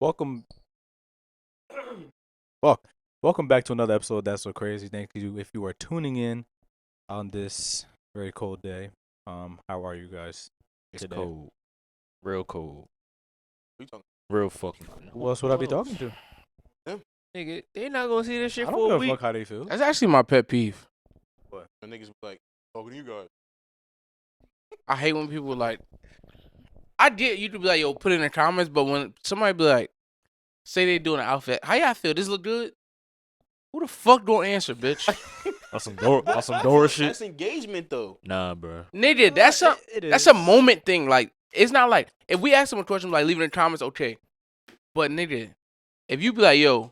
Welcome, well, welcome back to another episode of That's So Crazy. Thank you if you are tuning in on this very cold day. How are you guys It's today? cold. Real cold. Who you talking? Real fucking cold. Who else would I be talking to? Nigga, they not gonna see this shit I don't for give a a week. fuck how they feel. That's actually my pet peeve. The niggas be like, talking to you guys. I hate when people like. I get you to be like, yo, put it in the comments, but when somebody be like, say they doing an outfit, how y'all feel? This look good? Who the fuck don't answer, bitch? On some Dora shit. That's engagement though. Nah, bro. Nigga, that's a It that's a moment thing. Like, it's not like if we ask them a question, like leave it in the comments, okay. But nigga, if you be like, yo,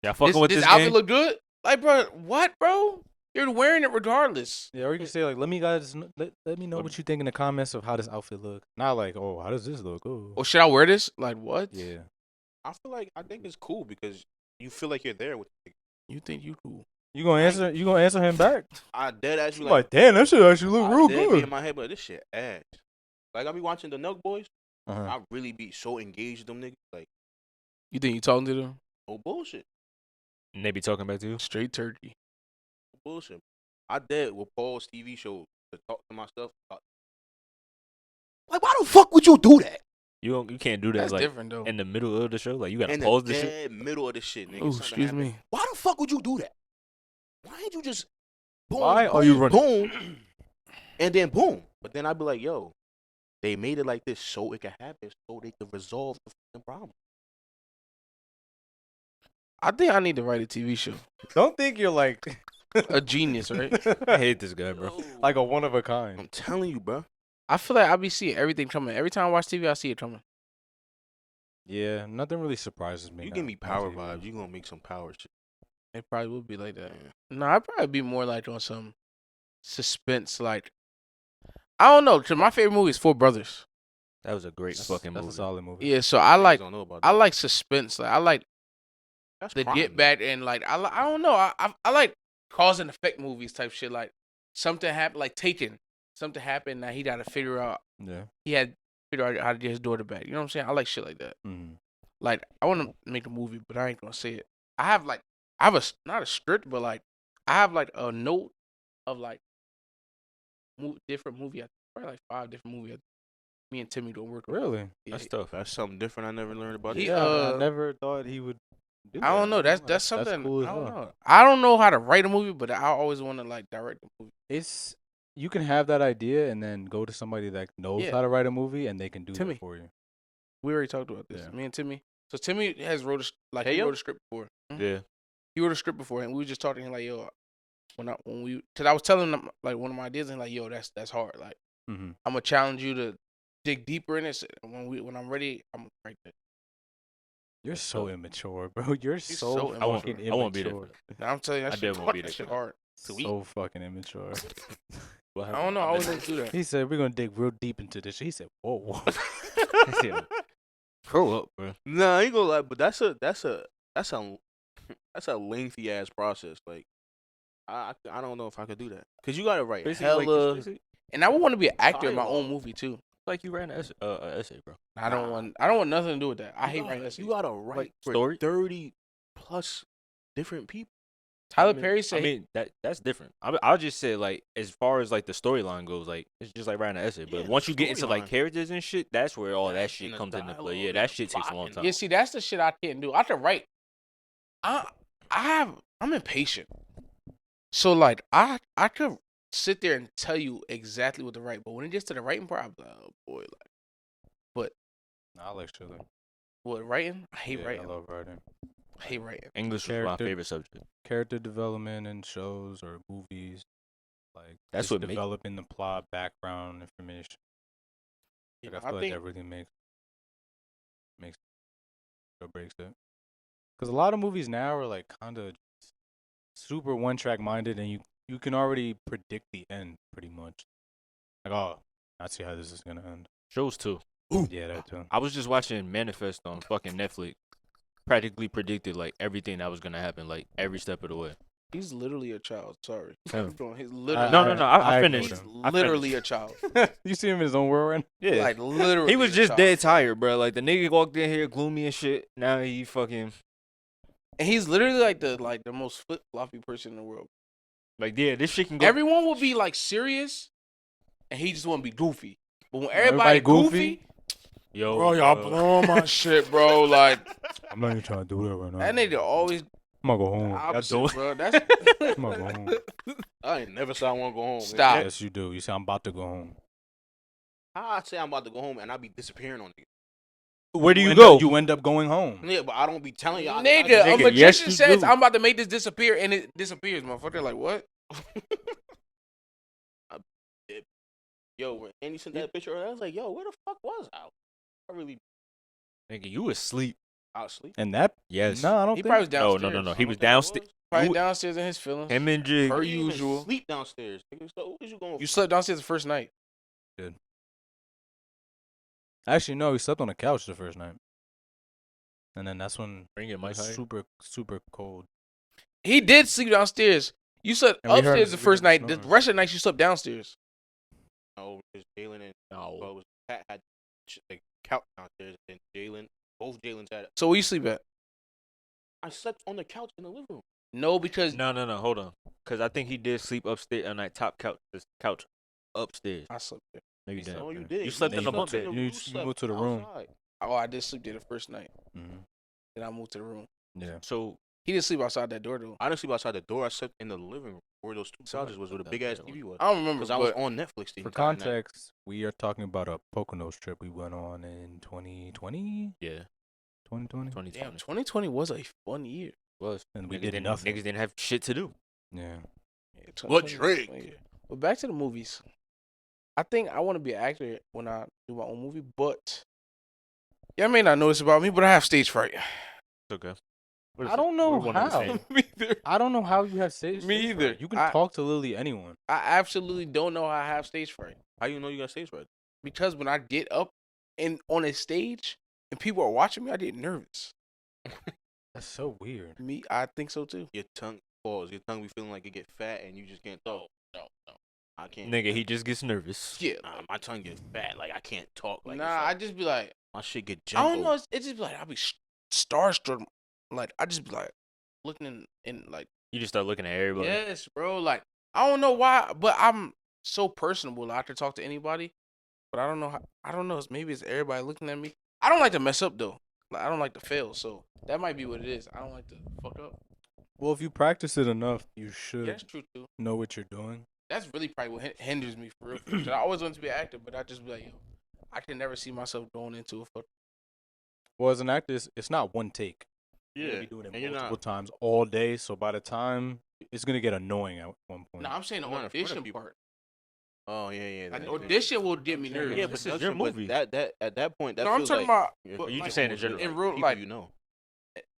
Y'all fucking with this this outfit game? look good, like, bro, what, bro? You're wearing it regardless. Yeah, or you can say like, let me let me know what you think in the comments of how this outfit look. Not like, oh, how does this look? Oh, Or should I wear this? Like, what? yeah. I think it's cool because you feel like you're there with the nigga. You think you cool? You gonna answer? You gonna answer him back? I dead ass you Like, damn, that shit actually look I real dead be good. in my head, but this shit ass. Like I be watching the Nug Boys. Uh-huh. I really be so engaged with them niggas. Like, You think you talking to them? no bullshit. And they be talking back to you? Straight turkey. No bullshit. I dead with Paul's TV show to talk to my stuff. Like, why the fuck would you do that? You can't do that That's like different though. in the middle of the show. Like you gotta In pause the the shit. dead middle of the shit, nigga. Oh, Something excuse happened. me. Why the fuck would you do that? Why ain't you just boom, Why boom, are you running? boom, and then boom? But then I'd be like, yo, they made it like this so it could happen, so they could resolve the fucking problem. I think I need to write a TV show. Don't think you're like A genius, right? I hate this guy, bro. Yo, like a one of a kind. I'm telling you, bro. I feel like I be seeing everything coming. Every time I watch TV, I see it coming. Yeah, nothing really surprises me. You now give me on power TV. vibes. You gonna make some power shit. It probably would be like that. Yeah. No, I'd probably be more like on some suspense. Like, I don't know. 'Cause my favorite movie is Four Brothers. That was a great fucking That's a movie. solid movie. Yeah, so I like don't know about I that. like suspense. Like I like That's the crime, get though. back and like I don't know. I like cause and effect movies type shit. Like something happened, like Taken. Something happened that he got to figure out. Yeah. He had to figure out how to get his daughter back. You know what I'm saying? I like shit like that. Mm-hmm. Like I want to make a movie, but I ain't gonna say it. I have not a script, but like I have like a note of like different movie. Probably like 5 different movies. Me and Timmy don't work on. Really? Yeah, That's tough. That's something different I never learned about. He, it. I uh, never thought he would do I don't that. know. That's something. cool as I don't well. know. I don't know how to write a movie, but I always want to like direct a movie. It's you can have that idea and then go to somebody that knows Yeah. how to write a movie and they can do Timmy. that for you. We already talked about this. Yeah. Me and Timmy. So Timmy has wrote he Hey, yo. wrote a script before. Yeah. He wrote a script before, and we were just talking to him like, yo, because I was telling him like one of my ideas, and like, yo, that's hard. Like, Mm-hmm. I'm gonna challenge you to dig deeper in this. When I'm ready, I'm gonna write that. You're so immature, bro. You're so so fucking I won't- immature. I won't be there for Now, I'm telling you, I that definitely shit, won't be that there shit for hard. So fucking immature. What I don't know. I always like to do that. He said we're gonna dig real deep into this. He said, "Whoa." Grow up, bro. Nah, I ain't gonna lie, but that's a lengthy ass process. Like, I don't know if I could do that because you gotta write hella. And I would want to be an actor in my Dialogue. own movie too. Like you ran an essay, bro. I don't want nothing to do with that. I hate writing essays. You gotta write Like, for story? 30 plus different people. Tyler Perry said, I mean that's different. I'll just say like as far as like the storyline goes, like it's just like writing an essay. But Yeah, once the you get into like storyline. characters and shit, that's where all that And shit the comes into play. dialogue Yeah, and that the shit takes a long plot time. yeah, see, that's the shit I can't do. I can write. I'm impatient. So like I could sit there and tell you exactly what to write, but when it gets to the writing part, I'm like, oh boy, like I like Schiller. what writing? I hate Yeah, writing. I love writing. I hate writing. English was my Character- favorite subject. Character development in shows or movies, like That's just what make- developing the plot, background information. You Like, know, I feel I like think that really makes or breaks it. Because a lot of movies now are like kind of super one track minded, and you can already predict the end pretty much. Like, oh, I see how this is gonna end. Shows too. Yeah, that too. I was just watching Manifest on fucking Netflix. Practically predicted like everything that was gonna happen, like every step of the way. He's literally a child. Sorry. Him. He's literally. No, I I finished. agree He's with I literally a child. You see him in his own world right now? Yeah. Like literally. He was a just child. dead tired, bro. Like the nigga walked in here gloomy and shit. Now he fucking And he's literally like the most flip floppy person in the world. like yeah, this shit can go. Everyone will be like serious, and he just want to be goofy. But when Everybody everybody goofy, Yo, bro, y'all blowing my shit, bro. Like I'm not even trying to do that right now. that nigga always I'm gonna go the home. opposite, bro. That's I'm gonna go home. I ain't never said I want to go home. Stop. Yes, you do. You say I'm about to go home. How I say I'm about to go home and I be disappearing on niggas. Where do you end go? up- you end up going home. Yeah, but I don't be telling y'all. nigga. Nigga, A yes, magician you says do. I'm about to make this disappear, and it disappears, motherfucker. Like what? Yo, when Andy sent that picture, I was like, yo, where the fuck was I? I really Nigga, you asleep. out asleep. And that? Yes. No, I don't He think. probably was No, downstairs. no. I He don't was think I downstairs. Probably You- downstairs in his feelings. Him and Jig. Per You didn't even usual. sleep downstairs. Nigga. So what was you going? You slept downstairs the first night. Actually, no. We slept on the couch the first night, and then that's when Bring it, it Mike. was super cold. He did sleep downstairs. You slept And we heard- upstairs the we first heard night. the The snoring. rest of the night you slept downstairs. No, because Jalen and No. well, it was Pat had the couch downstairs, and Jalen, both Jalen's had. So where you sleep at? I slept on the couch in the living room. No, because No. Hold on. Cause I think he did sleep upstairs on that top couch. This couch upstairs. I slept there. No, you didn't. No, you did. You slept in the slept bunk in bed. You slept moved to the room. outside. Oh, I did sleep there the first night. Mm-hmm. Then I moved to the room. Yeah. So He didn't sleep outside that door though. I didn't sleep outside the door. I slept in the living room where those two couches was, where the That big ass bad TV was. I don't remember. Because I was But on Netflix. The For entire night. context, we are talking about a Poconos trip we went on in 2020. yeah, 2020. 2020 damn, 2020 was a fun year. was. And we Niggas did didn't, nothing. Niggas didn't have shit to do. Yeah. Yeah, But 2020 was a Drake. fun year. But back to the movies. I think I want to be an actor when I do my own movie, but y'all may not know this about me, but I have stage fright. It's okay. What is I it? don't know We're one and the how. same. Me either. I don't know how you have stage. Me stage either. fright. You can I- talk to literally anyone. I absolutely don't know how I have stage fright. How you know you got stage fright? Because when I get up and on a stage and people are watching me, I get nervous. That's so weird. Me, I think so too. Your tongue falls. Your tongue be feeling like it get fat and you just can't talk. No. I can't. Nigga, he just gets nervous. Yeah. Nah, my tongue get fat. Like I can't talk. Like Nah, it's I like, just be like, my shit get I jumbo. don't know. It just be like I be starstruck. Like I just be like looking in like You just start looking at everybody. yes, bro. Like I don't know why, but I'm so personable. I can talk to anybody, but I don't know. I don't know. Maybe it's everybody looking at me. I don't like to mess up though. Like I don't like to fail. So that might be what it is. I don't like to fuck up. Well, if you practice it enough, you should Yeah, that's true too. know what you're doing. That's really probably what hinders me for real. 'Cause I always wanted to be an actor, but I just be like, yo, I can never see myself going into a fuck. Well, as an actor, it's not one take. You're Yeah, gonna be doing and it you're multiple not. times all day. So by the time it's gonna get annoying at one point. No, I'm saying the Not in front of audition people. part. Oh yeah. Like, that- audition will get me Yeah, nervous. Yeah, This but is your but movie. That at that point, that No, I'm feels talking like, about. yeah, but you like, just saying in almost general. like in real, people like you know.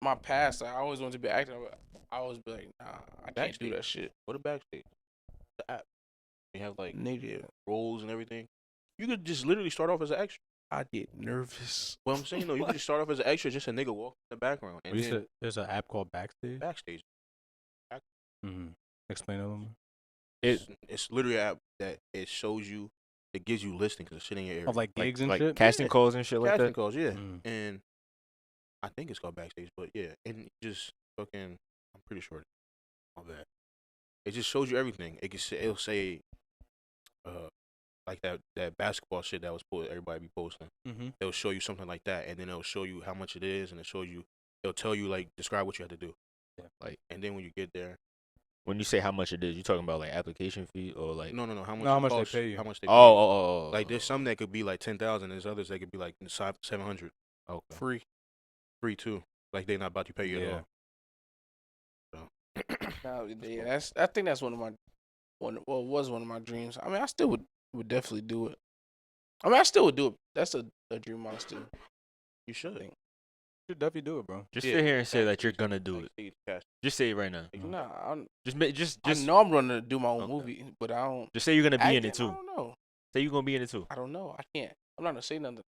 my past, I always wanted to be an actor. But I always be like, nah, I can't do that shit. What a backstage. The app. You have like Nigga, roles and everything. You could just literally start off as an extra. I get nervous. Well, I'm saying though, you could just start off as an extra, just a nigga walk in the background, and You then said there's an app called Backstage. backstage. Mm-hmm. Explain it a little more. It's literally an app that it shows you, it gives you listings of shit in your area. Of like gigs and like shit. casting Yeah. calls and shit like casting that. calls, yeah. Mm. And I think it's called Backstage, but yeah, and you just fucking, I'm pretty sure. My bad. It just shows you everything. It'll say, like that basketball shit that was everybody be posting. Mm-hmm. It'll show you something like that, and then it'll show you how much it is, and it'll tell you like describe what you have to do. Yeah. Like, and then when you get there, When you say how much it is, you talking about like application fee or like? no, how much? No, how it much they costs, pay you. How much they? Oh, pay you. oh. Like there's some that could be like 10,000, there's others that could be like 700. Okay. Free. Free too. Like they're not about to pay you Yeah. at all. Nah, yeah, I think that's one of my was one of my dreams. I mean, I still would definitely do it. I mean, I still would do it. That's a dream I still You should. think. You should definitely do it, bro. Just Yeah. sit here and say that you're gonna do it. Backstage cast. Just say it right now. Nah, Just I know I'm gonna do my own Okay. movie, but I don't. just say you're gonna be in acting, it too. I don't know. Say you're gonna be in it too. I don't know. I can't. I'm not gonna say nothing.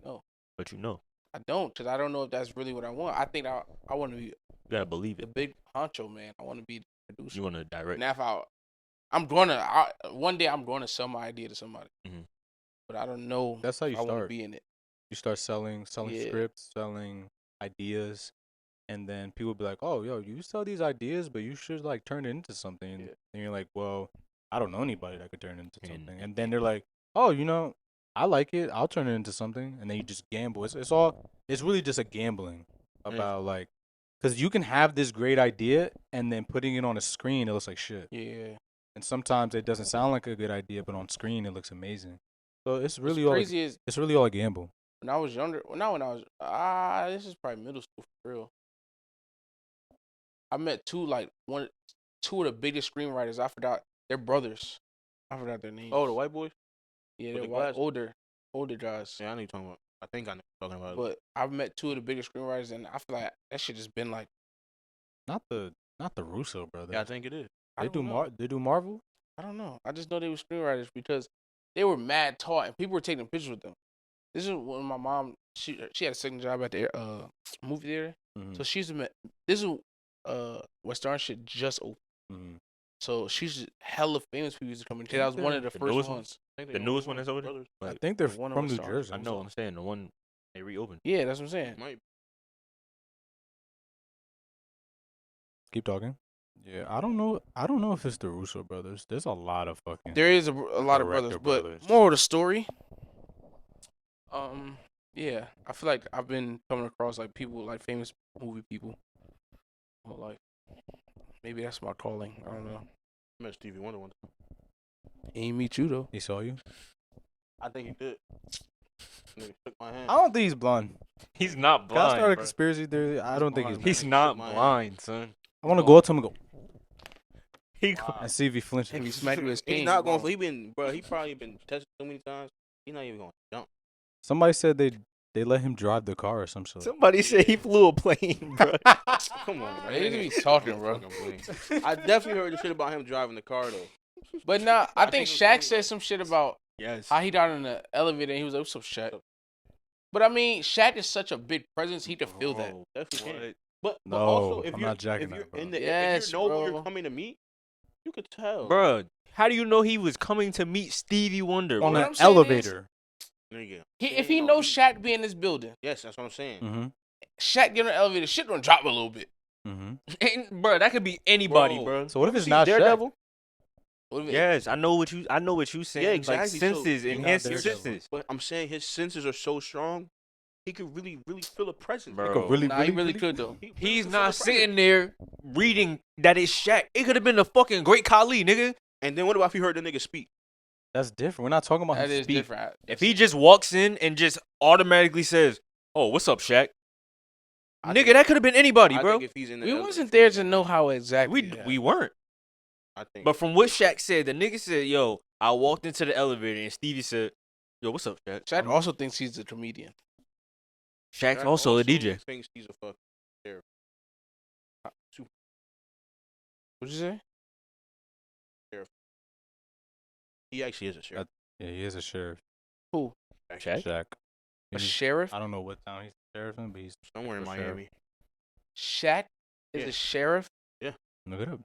No, But you know, I don't, cause I don't know if that's really what I want. I think I want to be you gotta believe the it. big honcho man. I want to be produce. You want to direct? Now, one day I'm going to sell my idea to somebody, Mhm. but I don't know. That's how you if I want to start. be in it. You start selling Yeah. scripts, selling ideas, and then people be like, "Oh, yo, you sell these ideas, but you should like turn it into something." Yeah. And you're like, "Well, I don't know anybody that could turn it into And- something." And then they're like, "Oh, I like it. I'll turn it into something." And then you just gamble. It's really just a gambling about like, because you can have this great idea and then putting it on a screen, it looks like shit. Yeah. And sometimes it doesn't sound like a good idea, but on screen it looks amazing. So it's really What's crazy is it's really all a gamble. when I was younger. Well, not when I was. This is probably middle school for real. I met two of the biggest screenwriters. I forgot they're brothers. I forgot their names. Oh, the white boys. yeah, with they're the white, glasses? older guys. Yeah, I know you're talking about. I think I know you're talking about. But I've met two of the biggest screenwriters, and I feel like that shit just been like. Not the Russo brothers. Yeah, I think it is. I don't know. They do Marvel? I don't know. I just know they were screenwriters because they were mad tall, and people were taking pictures with them. This is when my mom she had a second job at the movie theater, Mhm. so she's met. This is West Orange shit just opened, Mhm. so she's hella famous people used to come in. Think That was one of the the first newest ones. I think The they newest own one that's over there? brothers. I think they're the one from on New West Orange. Jersey. I know. I'm saying the one they reopened. Yeah, that's what I'm saying. Might Keep talking. Yeah, I don't know. I don't know if it's the Russo brothers. There's a lot of fucking. There is a lot of brothers, Director but brothers. more of the story. Yeah, I feel like I've been coming across like people like famous movie people. Well, like maybe that's my calling. I don't know. met Stevie Wonder one time. Ain't meet you though. He saw you. I think he did. Nigga shook my hand. I don't think he's blind. He's not Can I start a blind. Bro. conspiracy theory? I don't think he's blind. blind. He's not blind, son. I want to go up to him and go He Wow. and see if he flinches. If he smack you his He's cane, not bro. going. He been, bro. He probably been tested so many times. He's not even going to jump. Somebody said they let him drive the car or some sort. Somebody said he flew a plane, bro. Come on, bro. They just be talking, bro. I definitely heard the shit about him driving the car though. But nah, I think think it was Shaq funny, said though. some shit about Yes. how he died in the elevator and he was like, "What's up, Shaq?" But I mean, Shaq is such a big presence, he could feel that. Bro, Definitely can. what? But No, also, if I'm you're not jacking if you're that, bro. in the Yes, if you know who bro. you're coming to meet, you could tell, Bro, how do you know he was coming to meet Stevie Wonder? On bro? I'm an saying is- elevator. Nigga. If he knows Shaq be in this building, Yes, that's what I'm saying. Mm-hmm. Shaq get on the elevator, shit gonna drop a little bit. Mm-hmm. And, bro, that could be anybody, Bro. bro. So what if it's See not Shaq? Daredevil? What if it- Yes, I know what you saying. Yeah, Like exactly. So, senses, you're enhanced not Daredevil. senses. But I'm saying his senses are so strong, he could really, really feel a presence. Bro. He could really, Nah, he really could though. He really He's could feel not a sitting presence. there reading that it's Shaq. It could have been the fucking Great Khali, nigga. And then what about if you heard the nigga speak? That's different. We're not talking about That his is speed. different. If he just walks in and just automatically says, "Oh, what's up, Shaq?" I Nigga, think- that could have been anybody, I bro. think if he's in the we elevator, wasn't there to know how exactly. We weren't. I think. But from what Shaq said, the nigga said, "Yo, I walked into the elevator and Stevie said, yo, what's up, Shaq?" Shaq also thinks he's a comedian. Shaq's Shaq also a DJ. Thinks he's a fucking sheriff. What'd you say? He actually is a sheriff. Yeah, he is a sheriff. Who? Shaq? Shaq. A He's- sheriff? I don't know what town he's a sheriff in, but he's Somewhere in for sure. Miami. Shaq is Yeah. a sheriff? look it up.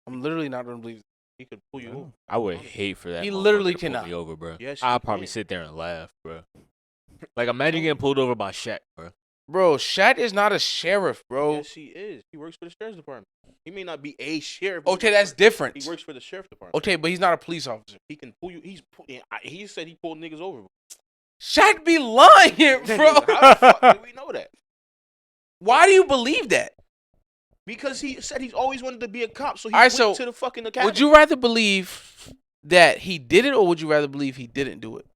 I'm literally not gonna believe. He could pull you Yeah. over. I would hate for that. He motherfucker literally to pull cannot. me over, bro. Yes, he I'll probably can. sit there and laugh, bro. Like imagine getting pulled over by Shaq, bro. Bro, Shaq is not a sheriff, bro. Yes, he is. He works for the sheriff's department. He may not be a sheriff. but he Okay, works that's for- different. He works for the sheriff's department. Okay, but he's not a police officer. He can pull you. He said he pulled niggas over. Shaq be lying, bro. How the fuck do we know that? Why do you believe that? Because he said he's always wanted to be a cop, so he All right, went so to the fucking academy. Would you rather believe that he did it, or would you rather believe he didn't do it?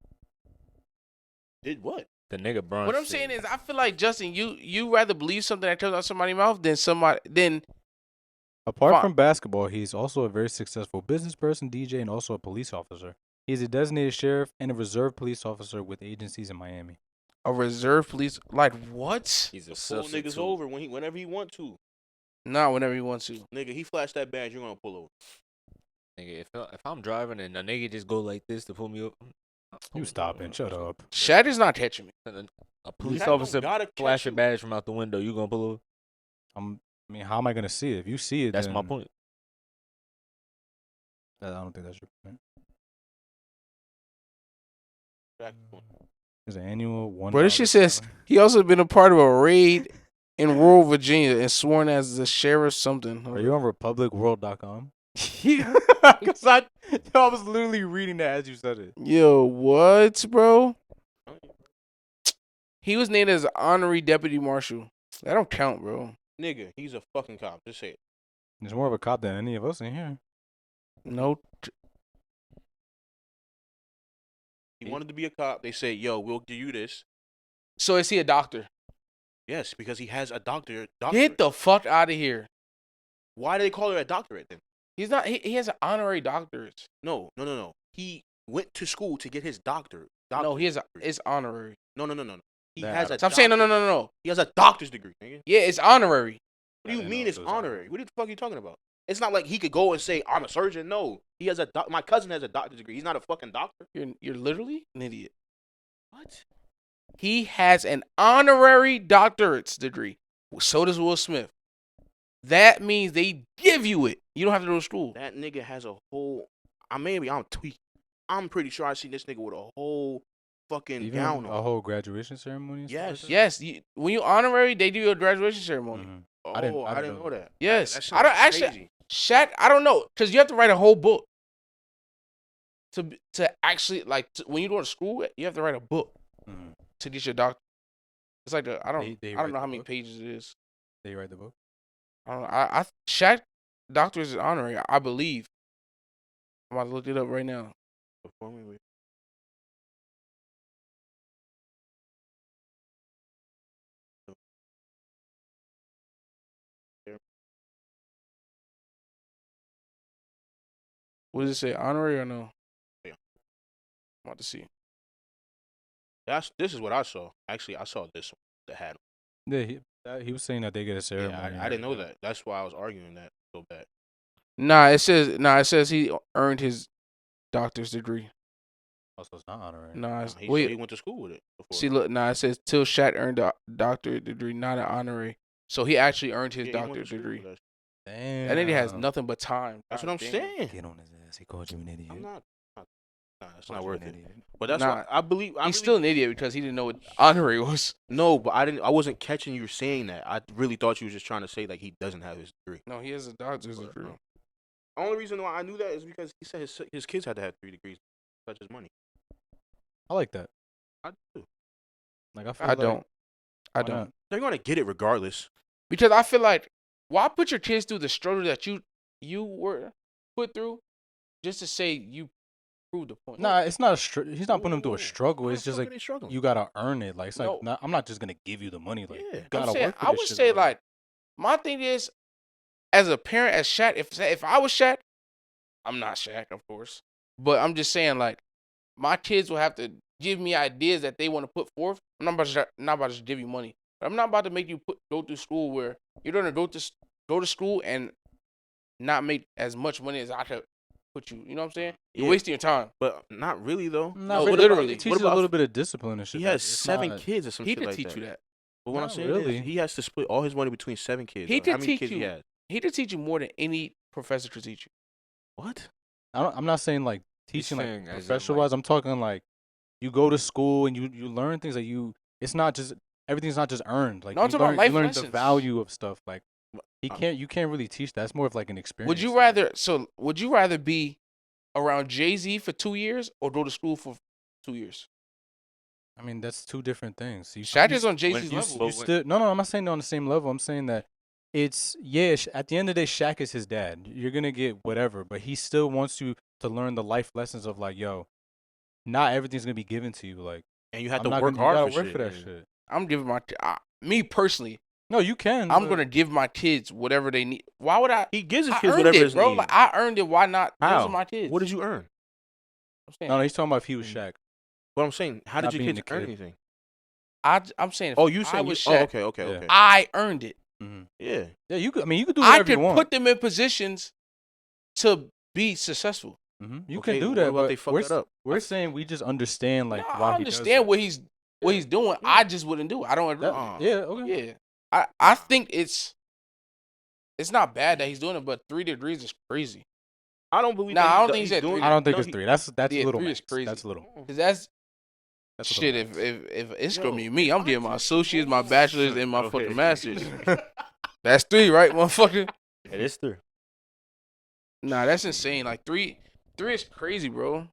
Did what? The nigga Bron. What I'm saying is, I feel like Justin, you rather believe something that comes out somebody's mouth than Apart Fuck. from basketball, he's also a very successful business person, DJ, and also a police officer. He's a designated sheriff and a reserve police officer with agencies in Miami. a reserve police. Like what? he's a Pull substitute. niggas over whenever he want to. Not whenever he wants to. Nigga, he flashed that badge, you're gonna pull over. Nigga, if I'm driving and a nigga just go like this to pull me up, I'm not You pulling stop over. it. Shut up. Shaq is not catching me. A police Shaq don't officer gotta catch flash a you. badge from out the window, you gonna pull over? I mean, how am I gonna see it? If you see it, That's my then point. I don't think that's your point. It's an annual $1. Bro, this shit says he also been a part of a raid in rural Virginia and sworn as the sheriff something. Are you on republicworld.com? Yeah. Because I was literally reading that as you said it. Yo, what, bro? He was named as honorary deputy marshal. That don't count, bro. Nigga, he's a fucking cop. Just say it. He's more of a cop than any of us in here. No. He wanted to be a cop. They say, "Yo, we'll give you this." So is he a doctor? Yes, because he has a doctorate. Get the fuck out of here. Why do they call it a doctorate then? He's not. He has an honorary doctorate. No. He went to school to get his doctor. No, he has a. degree. It's honorary. No. He That- has a. Stop saying no. doctorate. He has a doctor's degree, nigga. Yeah, it's honorary. What do you I didn't mean know it's it was honorary? What the fuck are you talking about? It's not like he could go and say, "I'm a surgeon." No, he has a. My cousin has a doctor's degree. He's not a fucking doctor. You're literally an idiot. What? He has an honorary doctorate's degree. So does Will Smith. That means they give you it. You don't have to go to school. That nigga has a whole. I'm tweaking. I'm pretty sure I seen this nigga with a whole fucking Even gown a on. whole graduation ceremony? And Yes. stuff like Yes, when you honorary, they do your graduation that? ceremony. Mhm. Oh, I didn't I didn't know know that. Yes, That I don't sounds actually. crazy. Shaq, I don't know, because you have to write a whole book to actually when you go to school, you have to write a book Mhm. to get your doctor. It's like I don't They I write don't know the how many book? pages it is. Did you write the book? I don't know. I Shaq doctor is honorary, I believe. I'm about to look it up right now. Before we leave. What does it say? Honorary or no? Yeah. I'm about to see. This is what I saw. Actually, I saw this one that had. Yeah, he was saying that they get a ceremony. Yeah, I didn't know that. That's why I was arguing that so bad. It says he earned his doctor's degree. Also, it's not honorary. Nah, it's, He wait. went to school with it before. See, look, it says till Shaq earned a doctorate degree, not an honorary. So he actually earned his Yeah, he went doctorate to school degree. with that. Damn. That nigga has nothing but time. That's God what I'm damn. saying. Get on his ass. He called you an idiot. I'm not. Nah, it's Called not you worth an it. idiot. But that's Nah. why I believe. He's still an idiot because he didn't know what honorary was. No, but I wasn't catching you saying that. I really thought you was just trying to say like he doesn't have his degree. No, he has a doctor's degree. The only reason why I knew that is because he said his kids had to have 3 degrees, such as money. I like that. I do. Like I feel I like, don't. I why don't. not? They're gonna get it regardless. Because I feel like, why put your kids through the struggle that you were put through just to say you proved the point? Nah, it's not he's not putting him through Whoa. a struggle. Why It's the just fuck like are they struggling? you gotta earn it. Like it's No. like I'm not just gonna give you the money. Like Yeah. you I'm gotta saying, work for I this would shit, say bro. like, my thing is, as a parent, as Shaq, if I was Shaq, I'm not Shaq, of course, but I'm just saying like, my kids will have to give me ideas that they want to put forth. I'm not about to just give you money. But I'm not about to make you go through school where you're gonna go to school and not make as much money as I could put you. You know what I'm saying? You're Yeah. wasting your time. But not really though. No, but but literally. it teaches What a about- little bit of discipline and shit. He Like, has it's 7 not- kids or some He shit could like teach that. you that. But what I'm Not saying really. is he has to split all his money between 7 kids. He though. could How many teach kids he you. has? He could teach you more than any professor could teach you. What? I'm not saying like He's teaching like saying as in, professional wise. I'm talking like you go to school and you learn things that it's not just everything's not just earned. Like No, I'm you talking about learn, life you learn lessons. the value of stuff. Like Uh, you can't really teach that. It's more of like an experience. Would you rather be around Jay-Z for 2 years or go to school for 2 years? I mean, that's two different things. Shaq is on Jay-Z's you, level. you still no, I'm not saying they're on the same level. I'm saying that it's at the end of the day, Shaq is his dad. You're gonna get whatever, but he still wants you to learn the life lessons of like, yo, not everything's gonna be given to you. Like, And you have I'm to not work gonna, hard you gotta for work shit. for that shit. I'm giving me personally, No, you can. I'm but- gonna give my kids whatever they need. Why would I? He gives his I kids earned whatever it, is bro. needed. Like, I earned it. Why not? Those How? are my kids. What did you earn? I'm saying, No, he's talking about if he was Mm. Shaq. What I'm saying, how Not did your being kids the earn kid. anything? I'm saying. Oh, if you I saying was oh, Shaq, okay, Yeah. okay. I earned it. Mm-hmm. Yeah. Yeah, you could. I mean, you could do I whatever could you want. put them in positions to be successful. You Okay, can do what that, about but they fuck that up? we're saying we just understand like No, why I he does understand it. what he's doing. I just wouldn't do it. I don't agree. That- yeah, okay. Yeah. I think it's not bad that he's doing it, but 3 degrees is crazy. I don't believe. Nah, that I don't do- think he's at doing three. it. I don't think No, it's 3. That's Yeah, a little 3 is max. crazy. That's a little. Cause that's That's a shit. little If it's Yo, gonna be me, I'm getting my what? associates, my bachelor's, and my Okay. fucking masters. That's 3, right, motherfucker? It is 3. Nah, that's insane. Like 3 is crazy, bro.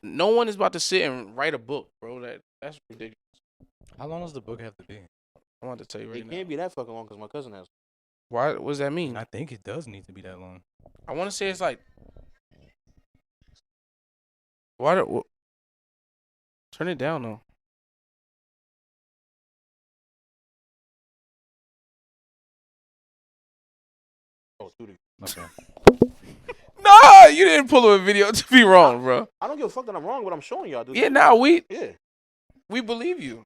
No one is about to sit and write a book, bro. That's ridiculous. How long does the book have to be? I want to tell you It right now. can't be that fucking long because my cousin has. Why? What does that mean? I think it does need to be that long. I want to say it's like. Why? Turn it down though. Oh, 2 to. Okay. Nah, you didn't pull up a video to be wrong, bro. I don't give a fuck that I'm wrong. What I'm showing y'all, dude. Yeah, nah, we Yeah. believe you.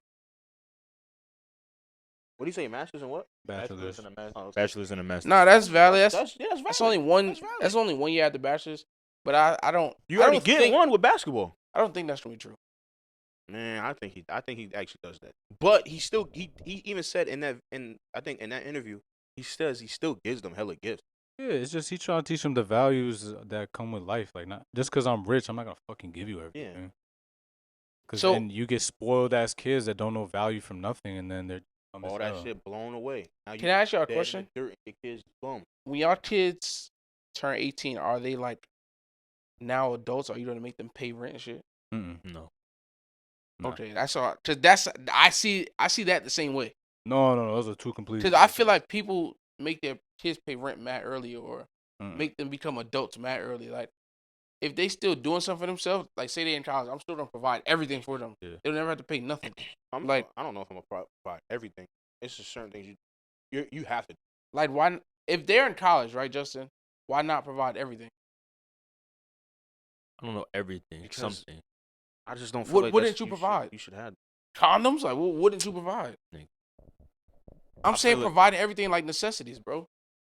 What do you say? Masters and what? Bachelor's. and a master. Oh, okay. Bachelor's and a master. Nah, that's valid. That's That's valid. that's only one. That's valid. That's only 1 year after bachelor's. But I don't. You I already don't get think, one with basketball. I don't think that's gonna be true. Man, I think he actually does that. But he even said in that interview, he says he still gives them hella gifts. Yeah, it's just he trying to teach them the values that come with life. Like, not just because I'm rich, I'm not gonna fucking give you everything. Because So- then you get spoiled as kids that don't know value from nothing, and then they're dumb as All that hell. shit blown away. Now Can I ask y'all a dead in the question? dirt, your kids bum. When y'all kids turn 18, are they like now adults? Are you gonna make them pay rent and shit? Mm-mm. No. Nah. Okay, that's all. Cause that's I see that the same way. No, those are two completely. Cause I feel like people make their kids pay rent mad early or Mm-mm. make them become adults mad early. Like if they still doing something for themselves, like say they in college, I'm still gonna provide everything for them. Yeah. They'll never have to pay nothing. I'm Like- like, I don't know if I'm gonna provide everything. It's just certain things you have to. Like why? If they're in college, right, Justin? Why not provide everything? I don't know everything. Because- Something. I just don't feel What like wouldn't that's- you should- provide? You should have. Condoms? Like what wouldn't you provide? Nigga. I'm I saying feel it- providing everything like necessities, bro.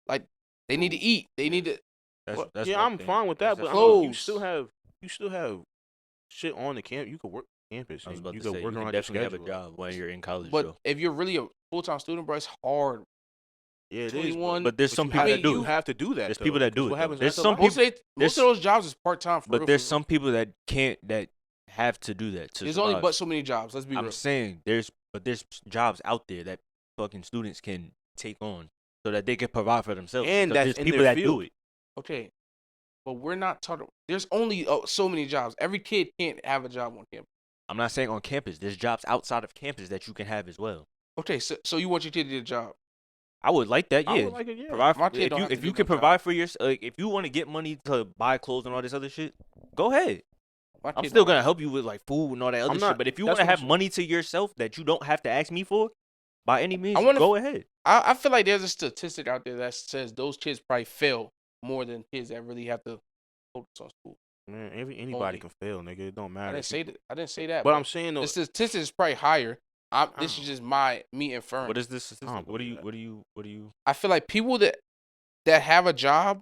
Like they need to eat. They need to. That's Yeah, one I'm thing. fine with that, That's but I mean, you Clothes. still have shit on the camp. You could work campus. I was and about you to could say, work you around can your definitely have a schedule. job when you're in college, But though. if you're really a full-time student, bro, it's hard. Yeah, it is. 21. But there's some you people have- that do You it. have to do that. There's though, people that do 'cause it, What though. happens There's after some life? Most there's- of those jobs is part-time. For But real, there's for real. some people that can't, that have to do that. There's only but so many jobs. Let's be I'm real. saying there's jobs out there that fucking students can take on so that they can provide for themselves. And Because that's there's in people their that do field. it. Okay, but we're not talking. There's only so many jobs. Every kid can't have a job on campus. I'm not saying on campus. There's jobs outside of campus that you can have as well. Okay, so you want your kid to get a job? I would like that. I Yeah. would like it, yeah. Provide My for, kid don't have to if get you no can job. provide for yourself, like if you want to get money to buy clothes and all this other shit, go ahead. My I'm kid still don't- gonna help you with like food and all that other I'm shit. not- But if you that's want to what I'm have saying. money to yourself that you don't have to ask me for, by any means, I wanna- go ahead. I feel like there's a statistic out there that says those kids probably fail more than kids that really have to focus on school. Man, anybody Only. can fail, nigga. It don't I matter. didn't say that. I didn't say that. But I'm saying though, the statistic is probably higher. This is just me inferring. What is this? statistic? don't What do you? believe that. What do you? I feel like people that have a job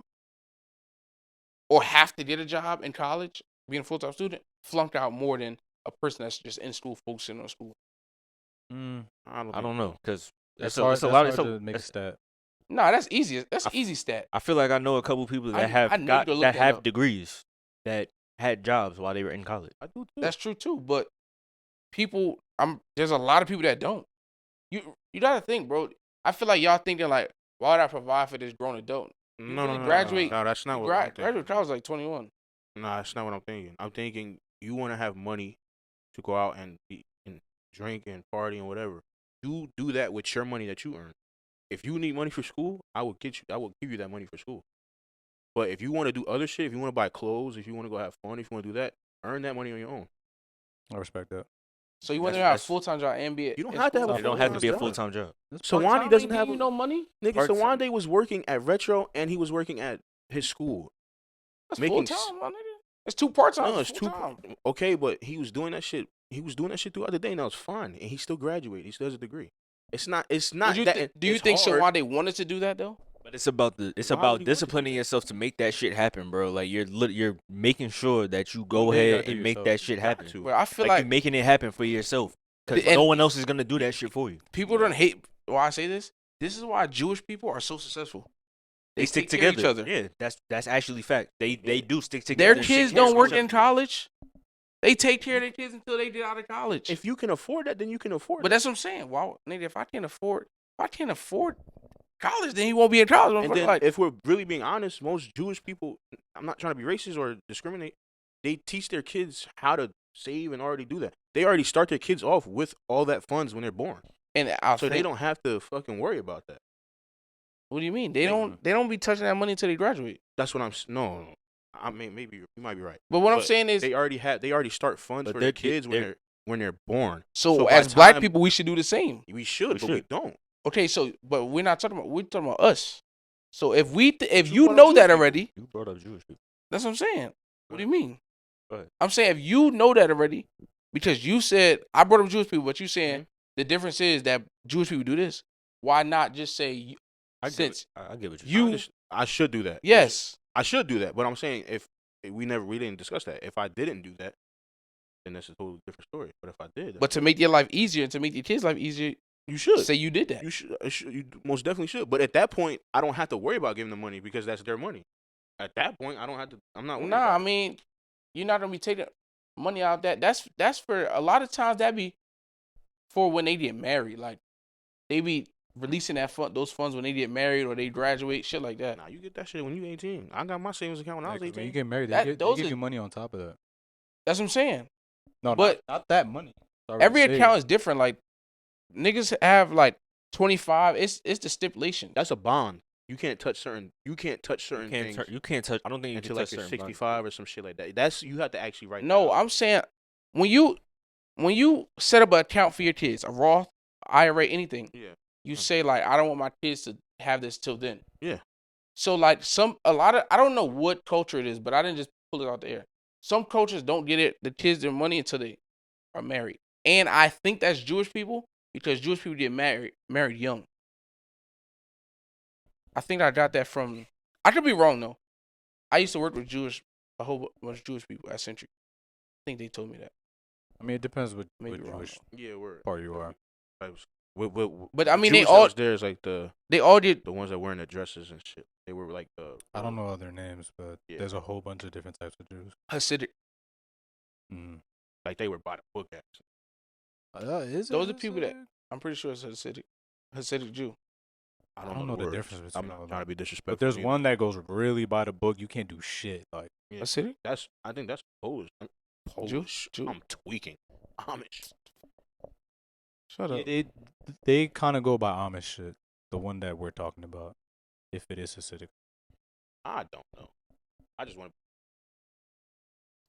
or have to get a job in college, being a full-time student, flunk out more than a person that's just in school focusing on school. I don't know, cause It's it's hard, it's a that's lot. hard It's a, to make a it's- stat. Nah, that's easy. That's I- easy stat. I feel like I know a couple people that I have know you got could look that that have up. degrees that had jobs while they were in college. I do too. That's true too. But people, there's a lot of people that don't. You gotta think, bro. I feel like y'all thinking like, why would I provide for this grown adult? no, really no, graduate- No, that's not what I'm thinking. Graduate college like 21. Nah, that's not what I'm thinking. I'm thinking you want to have money to go out and drink and party and whatever. You do that with your money that you earn. If you need money for school, I will give you that money for school. But if you want to do other shit, if you want to buy clothes, if you want to go have fun, if you want to do that, earn that money on your own. I respect that. So you want to That's- have a that's- full-time job and be You don't in have to school? have a It don't have to be a full-time full time job. So Part-time Wande doesn't ain't have give you no money. Nigga, Part-time. Sawande was working at Retro and he was working at his school. That's making full-time, my nigga. It's two part-time. No, it's two. full-time. Okay, but he was doing that shit. He was doing that shit throughout the day, and that was fine. And he still graduated. He still has a degree. It's not. It's not. Do you, that, do you it's think hard. Sawande wanted to do that though? But it's about Why would he about want to do disciplining that? yourself to make that shit happen, bro. Like you're making sure that you go One thing you ahead gotta do and make yourself. that shit You got happen. to. But I feel Like, like you're making it happen for yourself, because And- no one else is gonna do that shit for you. people don't hate why I say this. This is why Jewish people are so successful. They stick take care of together. each other. Yeah, that's actually fact. They do stick together. Their and kids take care of don't work each other. in college. They take care of their kids until they get out of college. If you can afford that, then you can afford But it. that's what I'm saying. Why, nigga? If I can't afford college, then he won't be in college. And then, Like, if we're really being honest, most Jewish people, I'm not trying to be racist or discriminate, they teach their kids how to save and already do that. They already start their kids off with all that funds when they're born. and So they don't have to fucking worry about that. What do you mean? They don't be touching that money until they graduate. That's what no. I mean, maybe you might be right. But what I'm But saying is, they already start funds But for their they're- kids when they're born. so by as black time- people, we should do the same. We should, but we don't. Okay, so but we're talking about us. So if if You you brought up know Jewish that people. already, You brought up Jewish people. that's what I'm saying. What do you mean? Go ahead. I'm saying if you know that already, because you said I brought up Jewish people, but you saying Mhm. the difference is that Jewish people do this. Why not just say I since get what you- saying. I should do that. yes? I should do that. But I'm saying if we didn't discuss that. If I didn't do that, then that's a totally different story. But if I did, But to make your life easier and to make your kids' life easier, you should. say you did that. You should. You most definitely should. But at that point, I don't have to worry about giving them money because that's their money. At that point, I don't have to. I'm not. worried Nah, about I it. mean, you're not gonna be taking money out that. That's for a lot of times that be for when they get married. Like they be releasing those funds when they get married or they graduate, shit like that. Nah, you get that shit when you 18. I got my savings account when I was 'Cause when 18. you get married, That- they those give are- you money on top of that. That's what I'm saying. No, But- not that money. It's already Every saved. account is different. Like niggas have like 25. It's the stipulation. That's a bond. You can't touch certain. You can't touch certain You can't, things you can't touch. I don't think you until can like touch you're certain bonds. 65 or some shit like that. That's you have to actually write. No, that out. I'm saying when you set up an account for your kids, a Roth, IRA, anything, Yeah. you say like I don't want my kids to have this till then. Yeah. So like a lot of I don't know what culture it is, but I didn't just pull it out the air. Some cultures don't get it the kids their money until they are married, and I think that's Jewish people because Jewish people get married young. I think I got that from. I could be wrong though. I used to work with a whole bunch of Jewish people at Century. I think they told me that. I mean, it depends what Maybe wrong. Jewish Yeah, we're. part you are. But I mean, they Jewish all that was there is like the did. ones that wearing the dresses and shit. They were like the. I don't know other names, but Yeah. there's a whole bunch of different types of Jews. Hasidic. Mm. Like they were by the book actually. Is Those are people that I'm pretty sure it's Hasidic Jew. I don't know the words. difference I'm between not all trying to them. be disrespectful. But there's either. one that goes really by the book. You can't do shit. Like Yeah. Hasidic? I think that's Polish. Polish. Jew? I'm tweaking. Amish. Shut up. they kind of go by Amish shit. The one that we're talking about, if it is Hasidic. I don't know. I just want to.